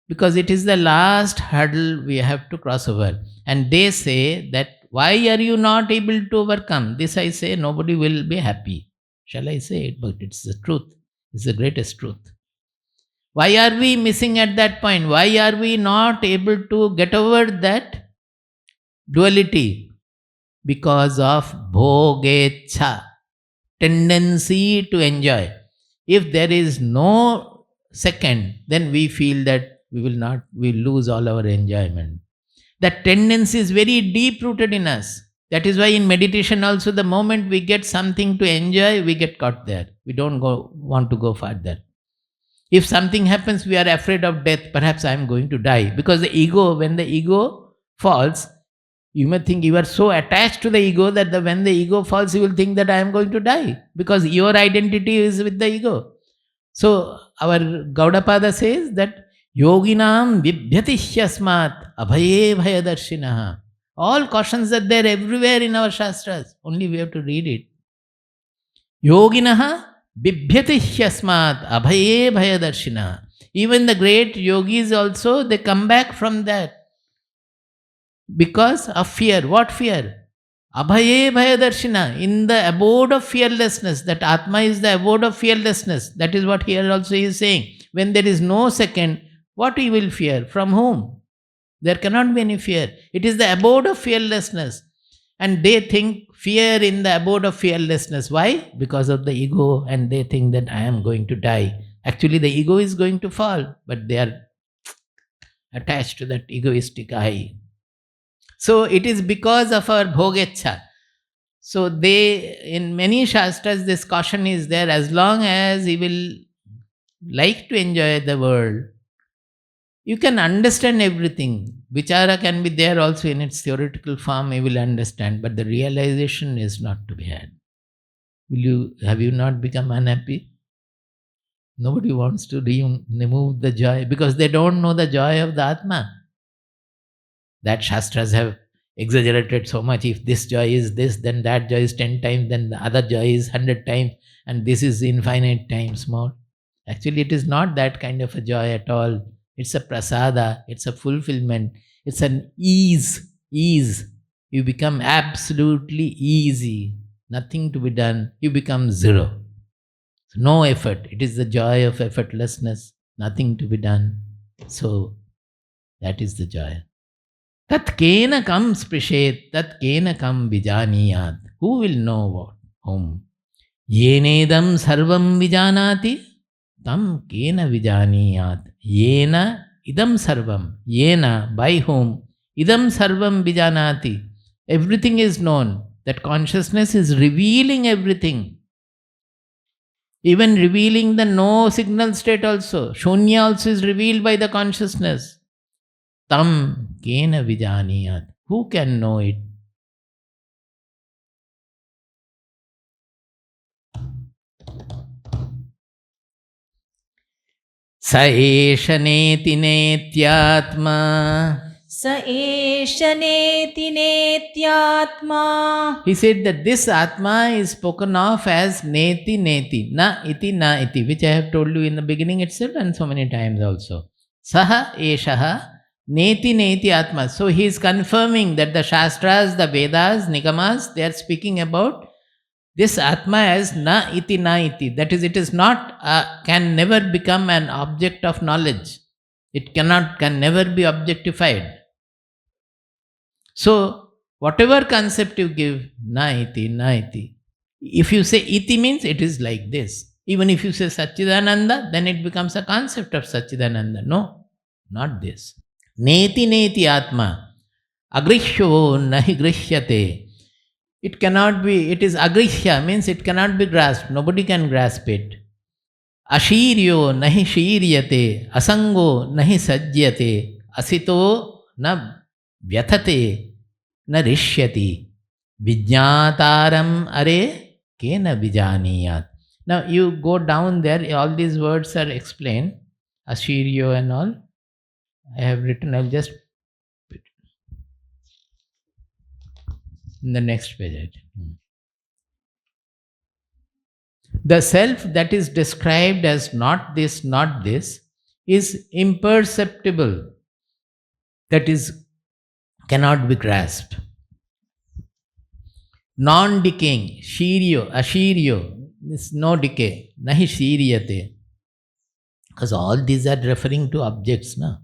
because it is the last hurdle we have to cross over. And they say that, why are you not able to overcome? This I say, nobody will be happy. Shall I say it? But it's the truth. It's the greatest truth. Why are we missing at that point? Why are we not able to get over that duality? Because of bhogecha, tendency to enjoy. If there is no second, then we feel that we lose all our enjoyment. That tendency is very deep rooted in us. That is why in meditation also, the moment we get something to enjoy, we get caught there. We don't want to go further. If something happens, we are afraid of death. Perhaps I am going to die. Because the ego, when the ego falls, you may think you are so attached to the ego that when the ego falls, you will think that I am going to die. Because your identity is with the ego. So our Gaudapada says that Yoginam vibhyati hyasmat abhaye bhayadarshinaha. All cautions are there everywhere in our Shastras. Only we have to read it. Yoginaha bibhyati hyasmat abhaye bhayadarshina. Even the great yogis also, they come back from that. Because of fear. What fear? Abhaye bhayadarshina. In the abode of fearlessness. That Atma is the abode of fearlessness. That is what here also he is saying. When there is no second, what he will fear? From whom? There cannot be any fear. It is the abode of fearlessness. And they think fear in the abode of fearlessness. Why? Because of the ego, and they think that I am going to die. Actually, the ego is going to fall, but they are attached to that egoistic I. So it is because of our bhogecha. So they, in many shastras, this caution is there. As long as he will like to enjoy the world, you can understand everything. Vichara can be there also in its theoretical form, you will understand, but the realization is not to be had. Have you not become unhappy? Nobody wants to remove the joy because they don't know the joy of the Atma. That Shastras have exaggerated so much. If this joy is this, then that joy is 10 times, then the other joy is 100 times, and this is infinite times more. Actually, it is not that kind of a joy at all. It's a prasada, it's a fulfillment, it's an ease. You become absolutely easy. Nothing to be done. You become zero. So no effort. It is the joy of effortlessness. Nothing to be done. So that is the joy. Tat kena kam sprishet, tat kena kam vijaniyat. Who will know what? Whom? Yenedam sarvam vijanati, tam kena vijaniyat. Yena idam sarvam. Yena, by whom? Idam sarvam vijanati. Everything is known. That consciousness is revealing everything. Even revealing the no signal state also. Shunya also is revealed by the consciousness. Tam kena vijaniyat. Who can know it? Sa esha neti netyatma. Sa esha neti netyatma. He said that this Atma is spoken of as neti, na iti, which I have told you in the beginning itself and so many times also. Saha eshaha neti Atma. So he is confirming that the Shastras, the Vedas, Nigamas, they are speaking about this Atma as na iti. That is, it is not, can never become an object of knowledge. It can never be objectified. So, whatever concept you give, na iti. If you say iti means it is like this. Even if you say Satchidananda, then it becomes a concept of Satchidananda. No, not this. Neti Atma. Agrihyo nahi grihyate. It cannot be, it is agrihya, means it cannot be grasped. Nobody can grasp it. Ashiryo nahi shiryate. Asango nahi sajyate. Asito na vyathate na rishyati. Vijñātāram are kena vijaniyat. Now you go down there, all these words are explained. Ashiryo and all. I have written, I'll just in the next page. The self that is described as not this, is imperceptible. That is, cannot be grasped. Non-decaying, ashiryo, is no decay. Nahi shiryate. Because all these are referring to objects. Na?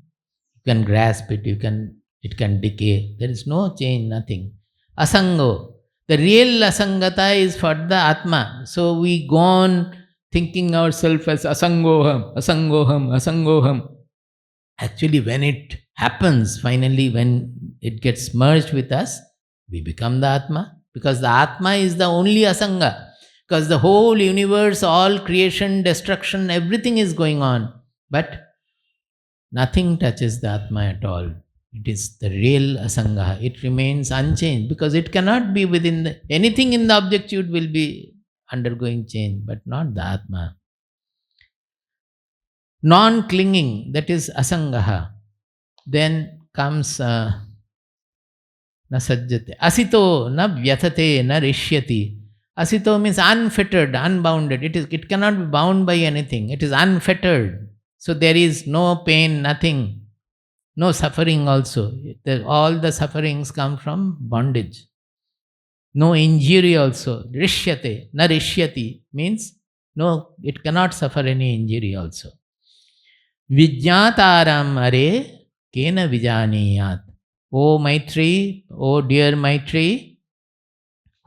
You can grasp it, it can decay. There is no change, nothing. Asango. The real asangata is for the Atma. So we go on thinking ourselves as asangoham. Actually, when it happens, finally, when it gets merged with us, we become the Atma. Because the Atma is the only asanga. Because the whole universe, all creation, destruction, everything is going on. But nothing touches the Atma at all. It is the real asanga. It remains unchanged because it cannot be within anything in the objectitude will be undergoing change, but not the Atma. Non-clinging, that is asangaha. Then comes na sajjate. Asito na vyatate na rishyati. Asito means unfettered, unbounded. It cannot be bound by anything. It is unfettered. So there is no pain, nothing, no suffering also. All the sufferings come from bondage. No injury also. Rishyate, na rishyati means no, it cannot suffer any injury also. Vijnataram are kena vijaniyat. O Maitri, O dear Maitri,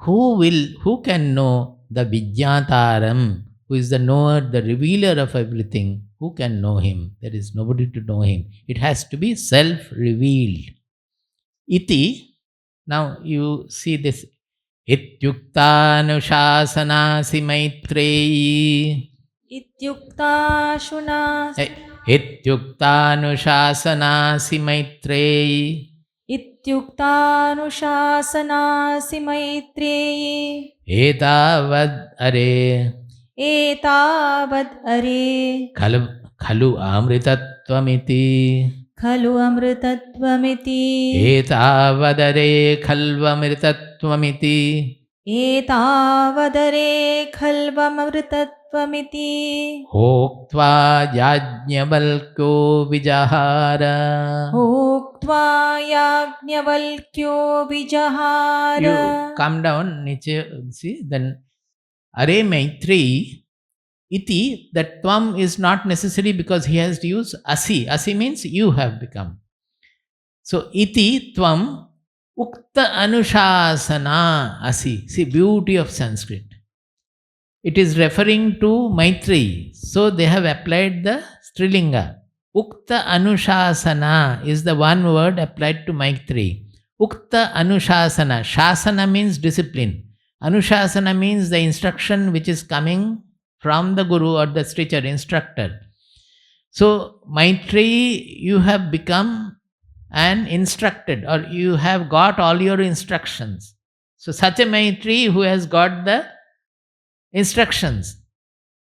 who can know the Vijnataram, who is the knower, the revealer of everything? Who can know him? There is nobody to know him. It has to be self-revealed. Iti, now you see this. Ityuktanushasana Maitreyi. इत्युक्ताशुना Ityuktanushasana Maitreyi. इत्युक्तानुशासनासि मैत्रेयी Etavad are एतावद् अरे खलु अमृतत्वमिति. खलु अमृतत्वमिति एतावदरे खल्वमृतत्वमिति. एतावदरे खल्वमृतत्वमिति होक्त्वा याज्ञवल्क्यो विजहार. उक्त्वा याज्ञवल्क्यो विजहार. You come down, niche, see, then Are Maitri iti, that tvam is not necessary because he has to use asi. Asi means you have become. So iti tvam ukta anushasana asi. See, beauty of Sanskrit. It is referring to Maitri. So they have applied the Strilinga. Ukta anushasana is the one word applied to Maitri. Ukta anushasana. Shasana means discipline. Anushasana means the instruction which is coming from the guru or the teacher, instructor. So, Maitri, you have become an instructed, or you have got all your instructions. So, such a Maitri who has got the instructions.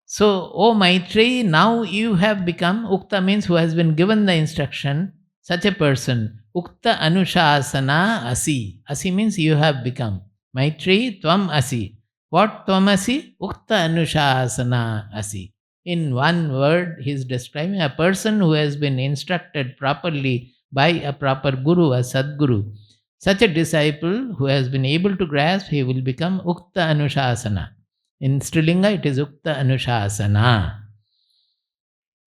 So, O Maitri, now you have become, Ukta means who has been given the instruction, such a person. Ukta anushasana asi. Asi means you have become. Maitri tvam asi. What tvam asi? Ukta anushasana asi. In one word, he is describing a person who has been instructed properly by a proper guru, a sadguru. Such a disciple who has been able to grasp, he will become Ukta anushasana. In Strilinga, it is Ukta anushasana.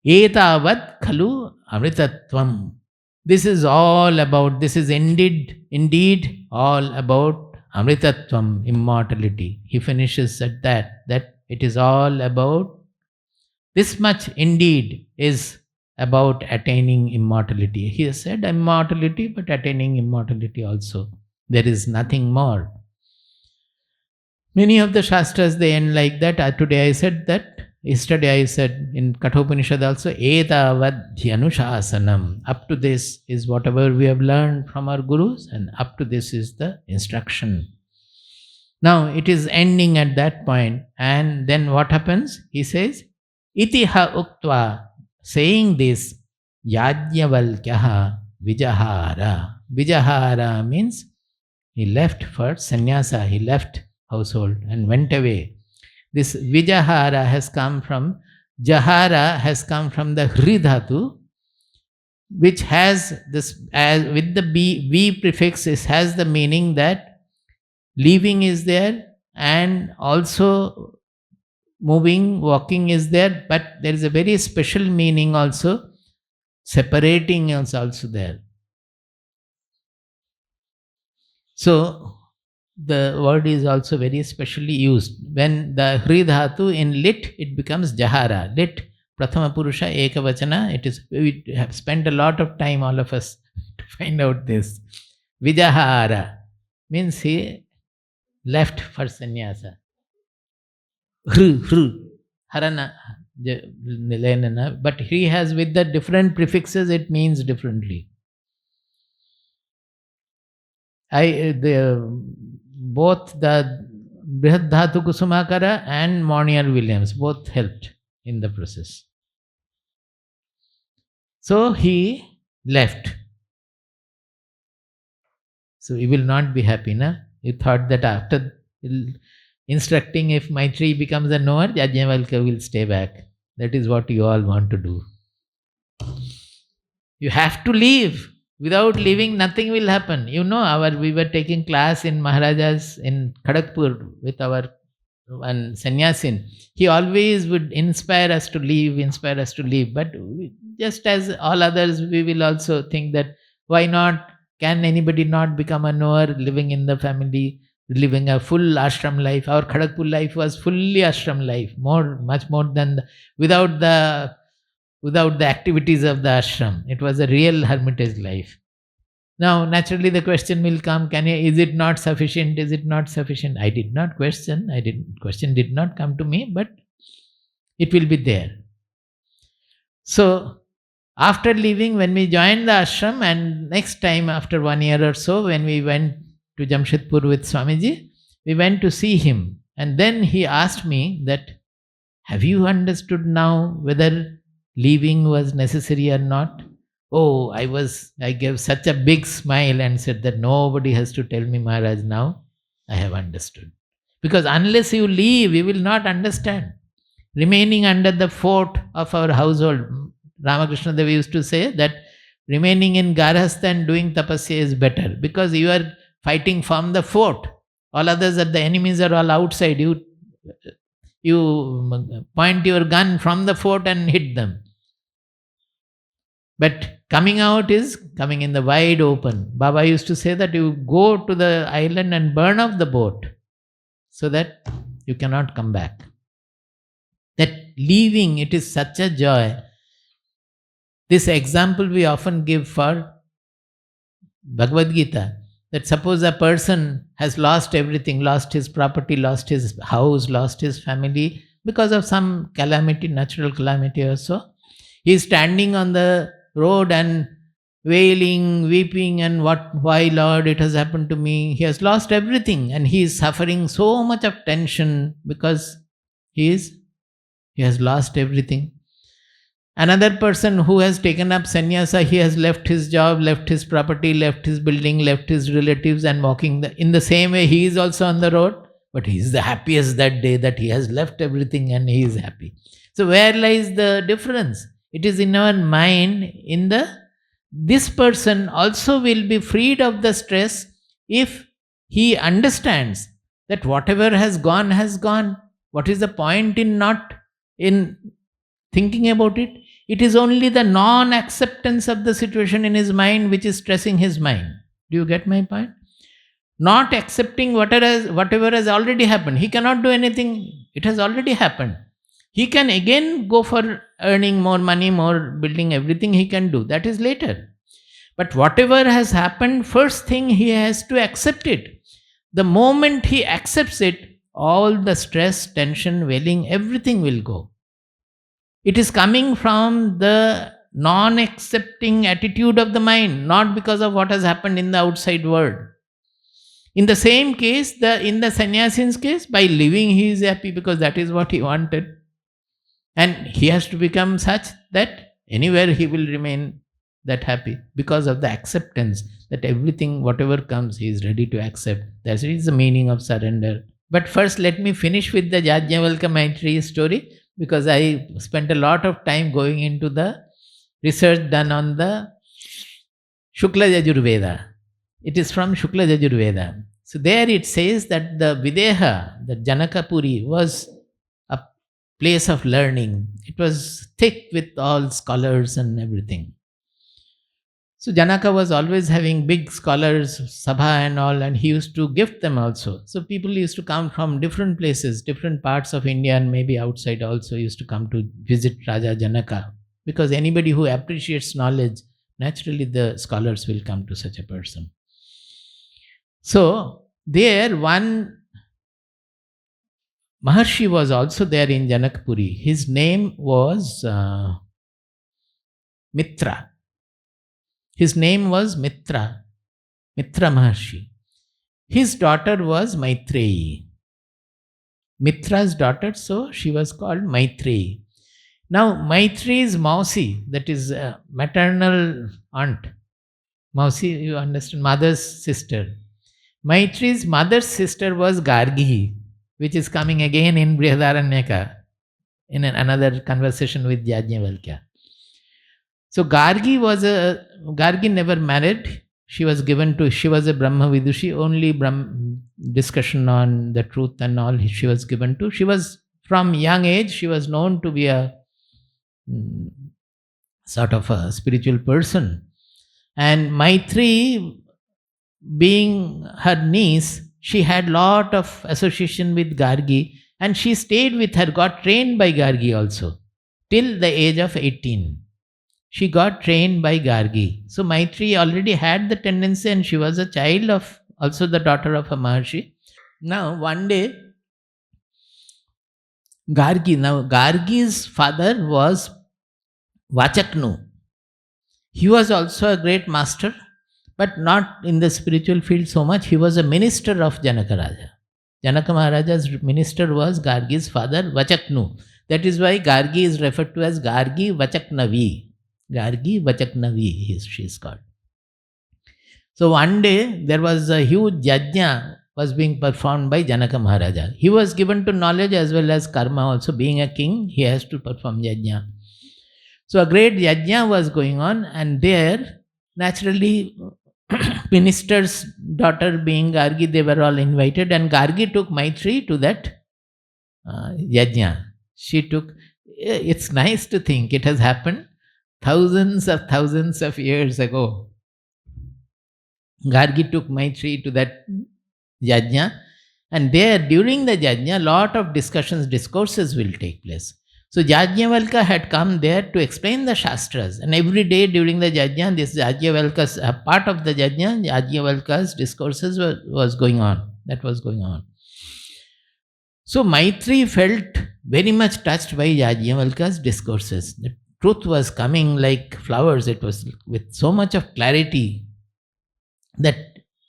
Etavad khalu amritatvam. This is all about, this is indeed all about Amritatvam, immortality. He finishes at that it is all about, this much indeed is about attaining immortality. He has said immortality, but attaining immortality also. There is nothing more. Many of the Shastras, they end like that. Today I said that. Yesterday I said in Kathopanishad also, Etavadhyanushāsanam. Up to this is whatever we have learned from our gurus, and up to this is the instruction. Now it is ending at that point, and then what happens? He says, Itiha uktva, saying this, Yajnavalkyaha vijahara. Vijahara means he left for sannyasa, he left household and went away. This Vijahara has come from, Jahara has come from the Hri Dhatu, which has this, as with the V prefix, it has the meaning that leaving is there and also moving, walking is there, but there is a very special meaning also, separating is also there. So, the word is also very specially used. When the Hri Dhatu in lit, it becomes Jahara. Lit, Prathama Purusha, Ekavachana. It is, we have spent a lot of time, all of us, to find out this. Vijahara means he left for sannyasa. Harana, but he has, with the different prefixes, it means differently. Both the Brihad Dhatu Kusumakara and Monier Williams both helped in the process. So he left. So you will not be happy, na? You thought that after instructing, if Maitreyi becomes a knower, Yajnavalkya will stay back. That is what you all want to do. You have to leave. Without leaving, nothing will happen. You know, we were taking class in Maharajas in Kharagpur with our one sannyasin. He always would inspire us to leave. But just as all others, we will also think that why not? Can anybody not become a knower living in the family, living a full ashram life? Our Kharagpur life was fully ashram life, much more than without the activities of the ashram. It was a real hermitage life. Now, naturally, the question will come: is it not sufficient? Is it not sufficient? I did not question. Question did not come to me, but it will be there. So, after leaving, when we joined the ashram, and next time after 1 year or so, when we went to Jamshedpur with Swamiji, we went to see him. And then he asked me that, have you understood now whether leaving was necessary or not? Oh, I gave such a big smile and said that nobody has to tell me, Maharaj, now I have understood. Because unless you leave, you will not understand. Remaining under the fort of our household, Ramakrishna Devi used to say that remaining in Garhastha and doing tapasya is better, because you are fighting from the fort. All others are the enemies, are all outside. You point your gun from the fort and hit them. But coming out is coming in the wide open. Baba used to say that you go to the island and burn off the boat so that you cannot come back. That leaving, it is such a joy. This example we often give for Bhagavad Gita, that suppose a person has lost everything, lost his property, lost his house, lost his family because of some calamity, natural calamity or so. He is standing on the road and wailing, weeping, and why Lord, it has happened to me. He has lost everything and he is suffering so much of tension because he has lost everything. Another person who has taken up sannyasa, he has left his job, left his property, left his building, left his relatives, and walking in the same way, he is also on the road, but he is the happiest that day that he has left everything and he is happy. So where lies the difference? It is in our mind. This person also will be freed of the stress if he understands that whatever has gone has gone. What is the point in thinking about it? It is only the non-acceptance of the situation in his mind which is stressing his mind. Do you get my point? Not accepting whatever has already happened. He cannot do anything. It has already happened. He can again go for earning more money, more building, everything he can do. That is later. But whatever has happened, first thing he has to accept it. The moment he accepts it, all the stress, tension, wailing, everything will go. It is coming from the non-accepting attitude of the mind, not because of what has happened in the outside world. In the same case, in the sannyasin's case, by living he is happy because that is what he wanted. And he has to become such that anywhere he will remain that happy because of the acceptance that everything, whatever comes, he is ready to accept. That is the meaning of surrender. But first, let me finish with the Yajnavalkya Maitreyi story, because I spent a lot of time going into the research done on the Shukla Yajurveda. It is from Shukla Yajurveda. So there it says that the Videha, the Janakapuri, was a place of learning. It was thick with all scholars and everything. So Janaka was always having big scholars, Sabha and all, and he used to gift them also. So people used to come from different places, different parts of India and maybe outside also used to come to visit Raja Janaka. Because anybody who appreciates knowledge, naturally the scholars will come to such a person. So there one Maharshi was also there in Janakpuri. His name was Mitra. His name was Mitra Maharshi. His daughter was Maitreyi. Mitra's daughter, so she was called Maitreyi. Now, Maitreyi's Mausi, that is maternal aunt, Mausi, you understand? Mother's sister. Maitri's mother's sister was Gargi, which is coming again in Brihadaranyaka in another conversation with Yajnavalkya. So Gargi never married. She was a Brahma Vidushi, only discussion on the truth and all she was given to. She was from young age, she was known to be a sort of a spiritual person. And Maitri, being her niece, she had lot of association with Gargi, and she stayed with her, got trained by Gargi also, till the age of 18. She got trained by Gargi. So Maitri already had the tendency, and she was a child of, also the daughter of a Maharshi. Now, one day, Gargi's father was Vachaknu. He was also a great master, but not in the spiritual field so much. He was a minister of Janaka Raja. Janaka Maharaja's minister was Gargi's father, Vachaknu. That is why Gargi is referred to as Gargi Vachaknavi. Gargi Vachaknavi, she is called. So one day there was a huge yajna was being performed by Janaka Maharaja. He was given to knowledge as well as karma also. Being a king, he has to perform yajna. So a great yajna was going on, and there, naturally, minister's daughter being Gargi, they were all invited, and Gargi took Maitri to that yajna. It's nice to think it has happened thousands of years ago. Gargi took Maitri to that yajna, and there during the yajna, lot of discourses will take place. So Yajnavalkya had come there to explain the Shastras, and every day during the yajna, this Yajnavalkya's part of the yajna, Yajnavalkya's discourses was going on. That was going on. So Maitri felt very much touched by Yajnavalkya's discourses. The truth was coming like flowers. It was with so much of clarity that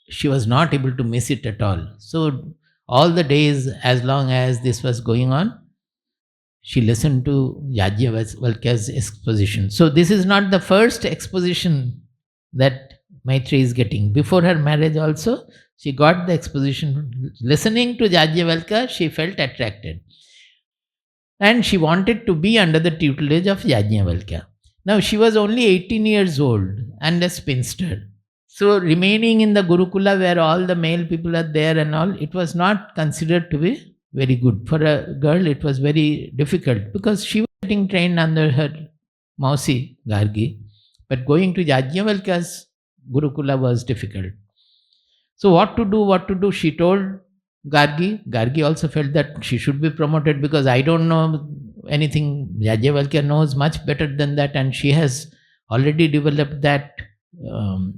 she was not able to miss it at all. So all the days, as long as this was going on, she listened to Yajnavalkya's exposition. So this is not the first exposition that Maitri is getting. Before her marriage also, she got the exposition. Listening to Yajnavalkya, she felt attracted. And she wanted to be under the tutelage of Yajnavalkya. Now she was only 18 years old and a spinster. So remaining in the Gurukula where all the male people are there and all, it was not considered to be very good. For a girl, it was very difficult because she was getting trained under her Mausi, Gargi. But going to Yajnavalkya's Gurukula was difficult. So what to do? She told Gargi. Gargi also felt that she should be promoted because I don't know anything. Yajnavalkya knows much better than that, and she has already developed that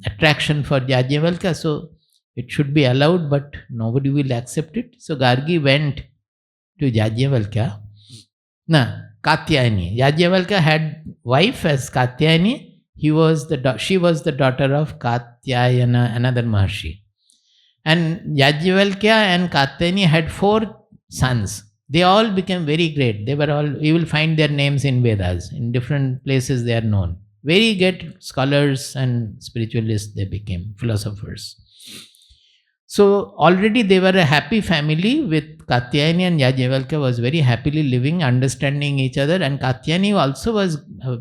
attraction for Yajnavalkya. So it should be allowed, but nobody will accept it. So Gargi went to Yajnavalkya. Katyayani. Yajnavalkya had wife as Katyayani. She was the daughter of Katyayana, another Maharshi. And Yajnavalkya and Katyayani had 4 sons. They all became very great. You will find their names in Vedas. In different places they are known. Very great scholars and spiritualists they became, philosophers. So already they were a happy family with Katyayani, and Yajnavalkya was very happily living, understanding each other. And Katyayani also was a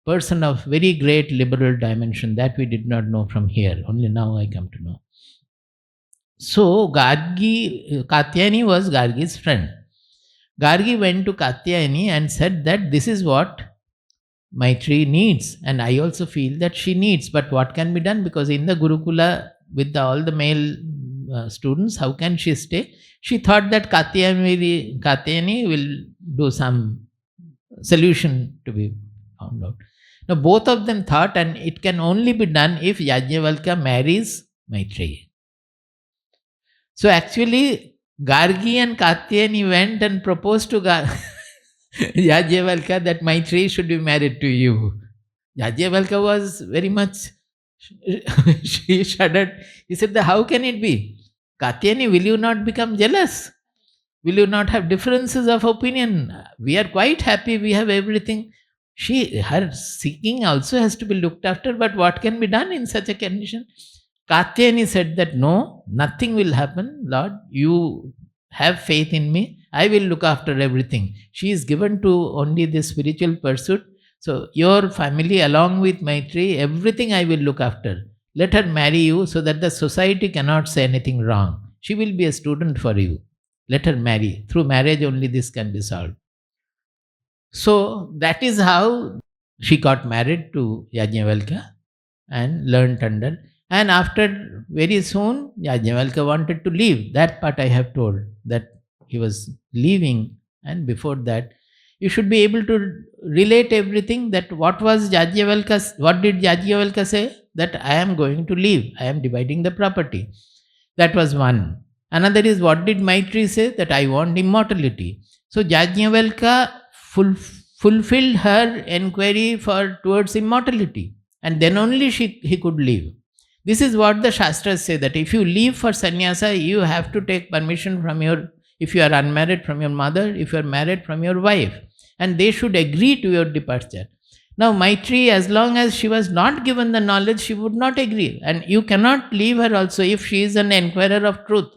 person of very great liberal dimension. That we did not know from here. Only now I come to know. So Katyayani was Gargi's friend. Gargi went to Katyayani and said that this is what Maitri needs, and I also feel that she needs. But what can be done? Because in the Gurukula with all the male students, how can she stay? She thought that Katyayani will do some solution to be found out. Now both of them thought, and it can only be done if Yajnavalkya marries Maitri. So actually, Gargi and Katyayani went and proposed to Yajnavalkya that Maitri should be married to you. Yajnavalkya was very much, she shuddered. He said, how can it be? Katyayani, will you not become jealous? Will you not have differences of opinion? We are quite happy, we have everything. her seeking also has to be looked after, but what can be done in such a condition? Katyayani said that no, nothing will happen, Lord, you have faith in me, I will look after everything. She is given to only this spiritual pursuit, so your family along with Maitri, everything I will look after. Let her marry you so that the society cannot say anything wrong. She will be a student for you. Let her marry. Through marriage only this can be solved. So that is how she got married to Yajnavalkya and learnt under. And after very soon, Yajnavalkya wanted to leave. That part I have told, that he was leaving, and before that, you should be able to relate everything. That what was Yajnavalkya, what did Yajnavalkya say? That I am going to leave, I am dividing the property. That was one. Another is, what did Maitri say? That I want immortality. So Yajnavalkya fulfilled her enquiry towards immortality, and then only he could leave. This is what the Shastras say, that if you leave for sannyasa, you have to take permission from if you are unmarried, from your mother, if you are married, from your wife, and they should agree to your departure. Now Maitri, as long as she was not given the knowledge, she would not agree, and you cannot leave her also if she is an enquirer of truth.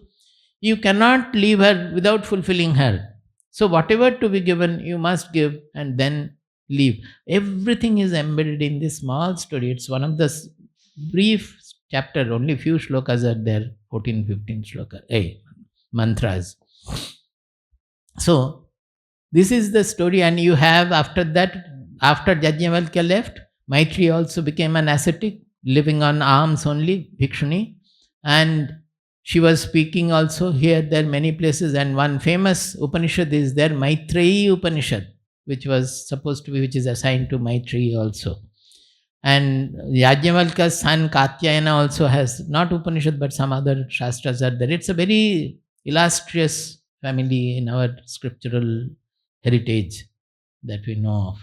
You cannot leave her without fulfilling her. So whatever to be given, you must give and then leave. Everything is embedded in this small story. It's one of the brief chapter, only few shlokas are there, 14, 15 shlokas, mantras. So this is the story, and you have after that, after Yajnavalkya left, Maitri also became an ascetic, living on alms only, bhikshuni, and she was speaking also here, there, many places, and one famous Upanishad is there, Maitreyi Upanishad, which was supposed to be, which is assigned to Maitreyi also. And Yajnavalkya's son Katyayana also has, not Upanishad, but some other Shastras are there. It's a very illustrious family in our scriptural heritage that we know of.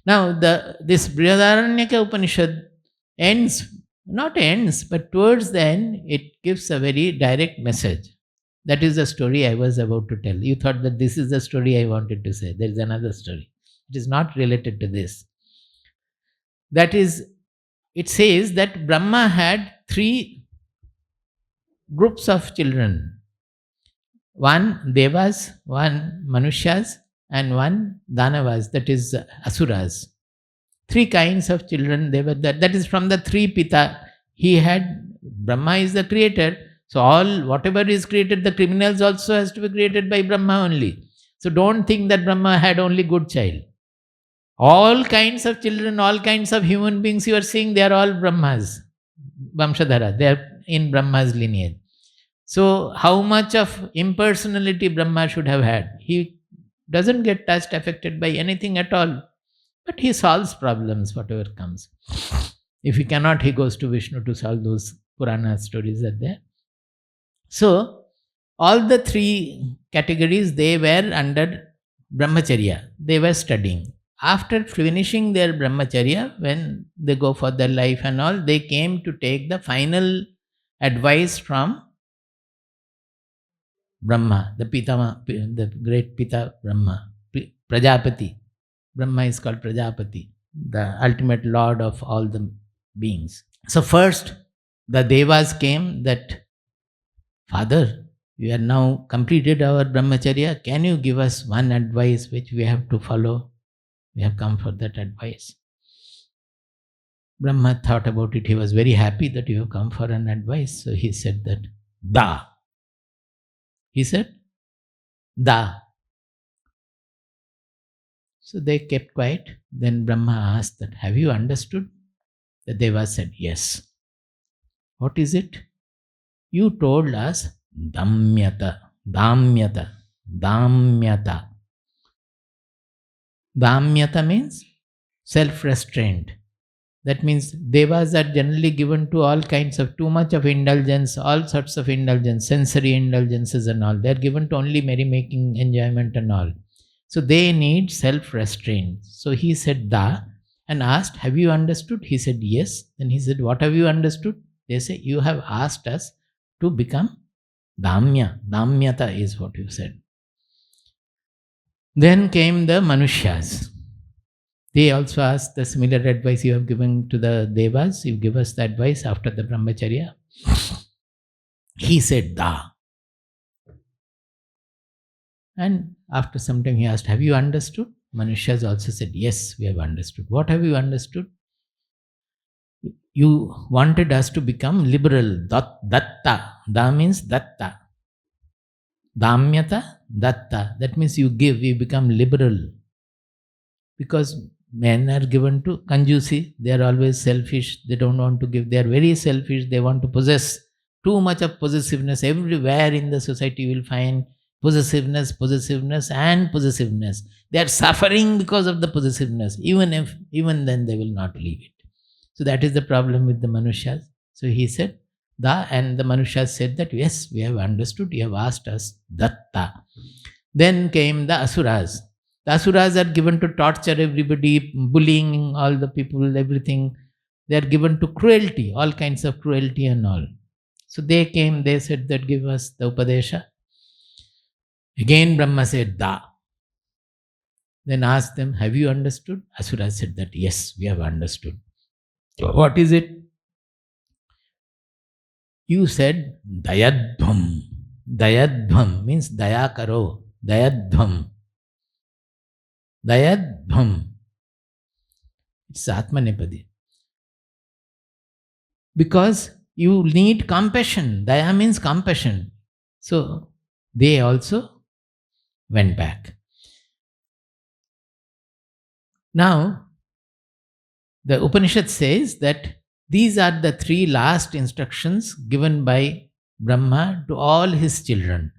Now, this Brihadaranyaka Upanishad but towards the end, it gives a very direct message. That is the story I was about to tell. You thought that this is the story I wanted to say. There is another story. It is not related to this. That is, it says that Brahma had 3 groups of children. 1 Devas, 1 Manushyas, and 1 Danavas, that is Asuras. 3 kinds of children they were there. That is from the 3 Pita. He had, Brahma is the creator. So whatever is created, the criminals also has to be created by Brahma only. So don't think that Brahma had only good child. All kinds of children, all kinds of human beings you are seeing, they are all Brahmas, Vamshadhara. They are in Brahma's lineage. So how much of impersonality Brahma should have had? He doesn't get touched, affected by anything at all. But he solves problems, whatever comes. If he cannot, he goes to Vishnu to solve those Purana stories are there. So, all the 3 categories, they were under Brahmacharya. They were studying. After finishing their Brahmacharya, when they go for their life and all, they came to take the final advice from Brahma, the Pitama, the great Pita Brahma, Prajapati. Brahma is called Prajapati, the ultimate lord of all the beings. So first, the Devas came that, Father, we are now completed our Brahmacharya. Can you give us one advice which we have to follow? We have come for that advice. Brahma thought about it. He was very happy that you have come for an advice. So he said that, Da. He said, Da. So they kept quiet. Then Brahma asked that, have you understood? The Devas said, yes. What is it? You told us Damyata. Damyata. Damyata. Damyata means self-restraint. That means Devas are generally given to all kinds of too much of indulgence, all sorts of indulgence, sensory indulgences and all. They are given to only merrymaking, enjoyment and all. So they need self-restraint. So he said Da and asked, have you understood? He said yes. Then he said, what have you understood? They say, you have asked us to become Damya. Damyata is what you said. Then came the Manushyas. They also asked the similar advice you have given to the Devas. You give us the advice after the Brahmacharya. He said, Da. And after some time he asked, have you understood? Manushas also said, yes, we have understood. What have you understood? You wanted us to become liberal. Datta. Da means datta. Damyata, datta. That means you give, you become liberal. Because men are given to conjusi, they are always selfish, they don't want to give, they are very selfish, they want to possess. Too much of possessiveness. Everywhere in the society you will find possessiveness, possessiveness, and possessiveness. They are suffering because of the possessiveness. Even then they will not leave it. So that is the problem with the Manushas. So he said, Da, and the Manushas said that, yes, we have understood, you have asked us, Datta. Then came the Asuras. The Asuras are given to torture everybody, bullying all the people, everything. They are given to cruelty, all kinds of cruelty and all. So they came, they said that give us the Upadesha. Again Brahma said, Da. Then asked them, have you understood? Asuras said that, yes, we have understood. What is it? You said, Dayadvam. Dayadvam means Daya Karo. Dayadvam. Dayadvam. It's Atmanepadi. Because you need compassion. Daya means compassion. So they also went back. Now, the Upanishad says that these are the three last instructions given by Brahma to all his children.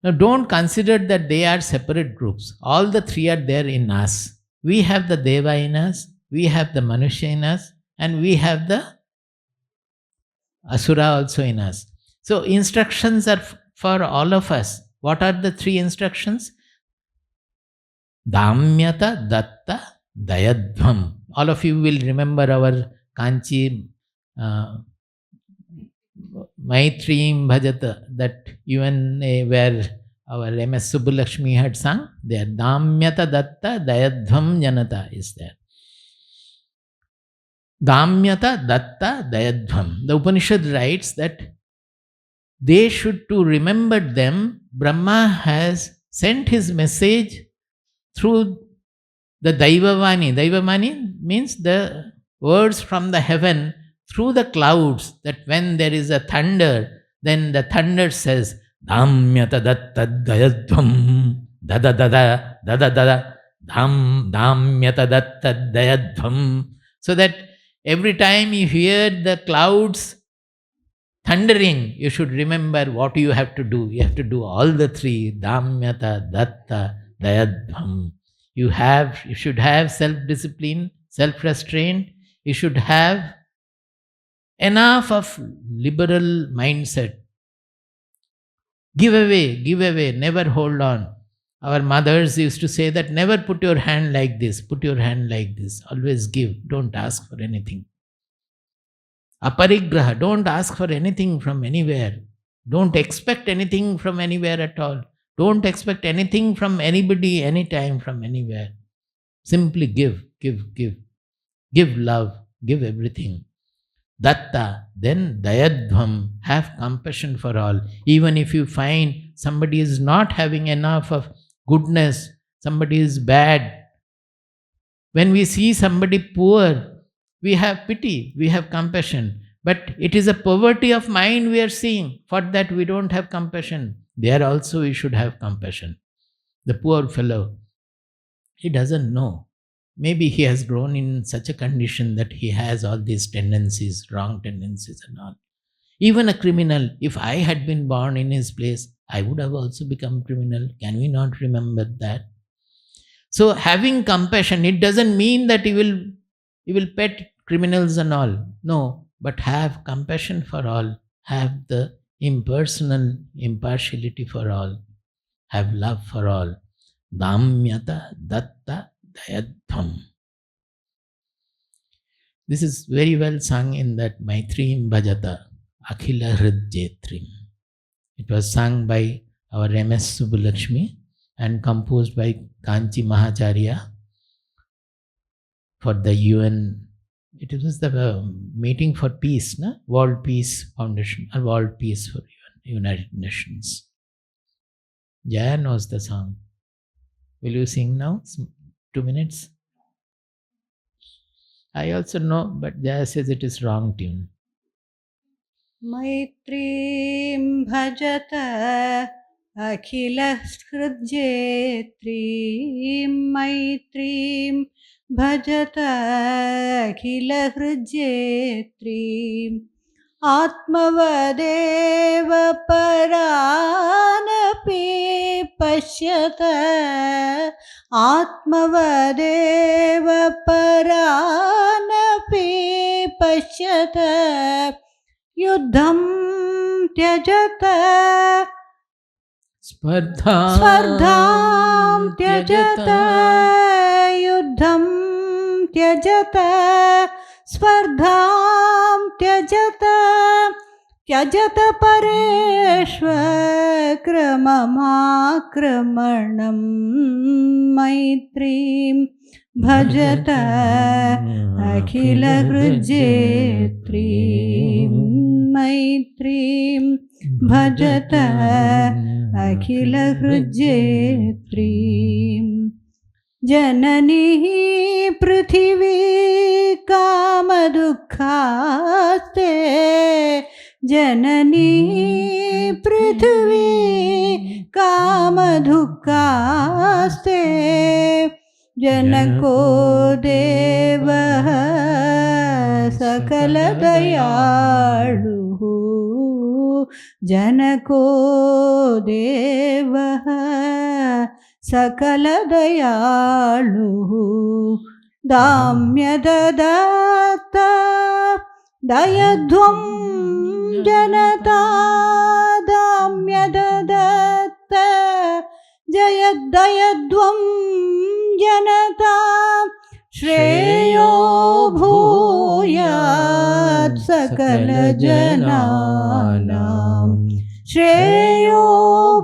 Now, don't consider that they are separate groups. All the three are there in us. We have the Deva in us, we have the Manusya in us, and we have the Asura also in us. So, instructions are for all of us. What are the three instructions? Damyata, Datta, Dayadvam. All of you will remember our Kanchi Maitrim Bhajata, that even where our M.S. Subbulakshmi had sung, there Damyata Datta Dayadvam Janata is there. Damyata Datta Dayadvam. The Upanishad writes that they should to remember them. Brahma has sent his message through the Daivavani. Daivavani means the words from the heaven through the clouds, that when there is a thunder, then the thunder says, Damyata datta dayadvam, dada dada, dada dada, damyata datta dayadvam. So that every time you hear the clouds thundering, you should remember what you have to do. You have to do all the three, Damyata datta dayadvam. You should have self-discipline, self-restraint. You should have enough of liberal mindset. Give away, never hold on. Our mothers used to say that never put your hand like this, put your hand like this. Always give, don't ask for anything. Aparigraha, don't ask for anything from anywhere. Don't expect anything from anywhere at all. Don't expect anything from anybody, anytime, from anywhere. Simply give. Give love, give everything. Datta, then Dayadvam, have compassion for all. Even if you find somebody is not having enough of goodness, somebody is bad. When we see somebody poor, we have pity, we have compassion. But it is a poverty of mind we are seeing. For that we don't have compassion. There also we should have compassion. The poor fellow, he doesn't know. Maybe he has grown in such a condition that he has all these tendencies, wrong tendencies and all. Even a criminal, if I had been born in his place, I would have also become criminal. Can we not remember that? So having compassion, it doesn't mean that he will pet criminals and all. No, but have compassion for all. Have the impersonal impartiality for all. Have love for all. Damyata datta Dayadvam. This is very well sung in that Maitrim Bhajata, Akhila Hridjetrim. It was sung by our M.S. Subbulakshmi and composed by Kanchi Mahacharya. for the UN. It was the meeting for peace, na? World Peace Foundation, or World Peace for United Nations. Jaya knows the song. Will you sing now? 2 minutes. I also know, but Jaya says it is wrong tune. मैत्रीं भजत अखिलहृद्येत्रीं मैत्रीं भजत अखिलहृद्येत्रीम् आत्मवदेव परानपि पश्यत आत्मवदेव परानपि पश्यत युद्धं त्यजत स्पर्धां त्यजत युद्धं त्यजत स्पर्धां त्यजत त्यजत परेष्वक्रममाक्रमणं मैत्रीं भजत अखिलहृद्येत्रीं मैत्रीं भजत अखिलहृद्येत्रीं जननी पृथिवी कामदुःखास्ते जननी पृथिवी कामदुःखास्ते जनको देवः सकलदयालुः जनको देवः सकलदयालुः दाम्यददत्त दयध्वं जनता दाम्यददत्त जयदयध्वं जनता श्रेयो भूयात् सकलजनानां श्रेयो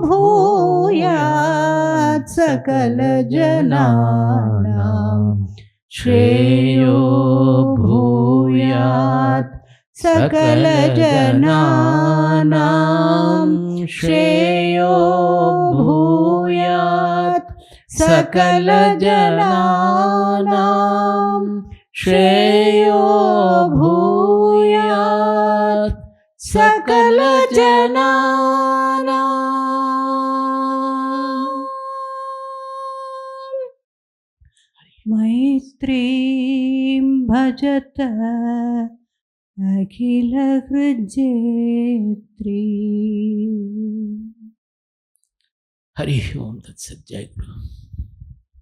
भूयात् सकलजनानां श्रेयो भूयात् सकलजनानां श्रेयो भूयात् सकलजनानां श्रेयो भूयात् सकलजनानां मैत्रीं भजत अखिलहृद्येत्रीम्। Hari Om Tat Sat. Jai Guru.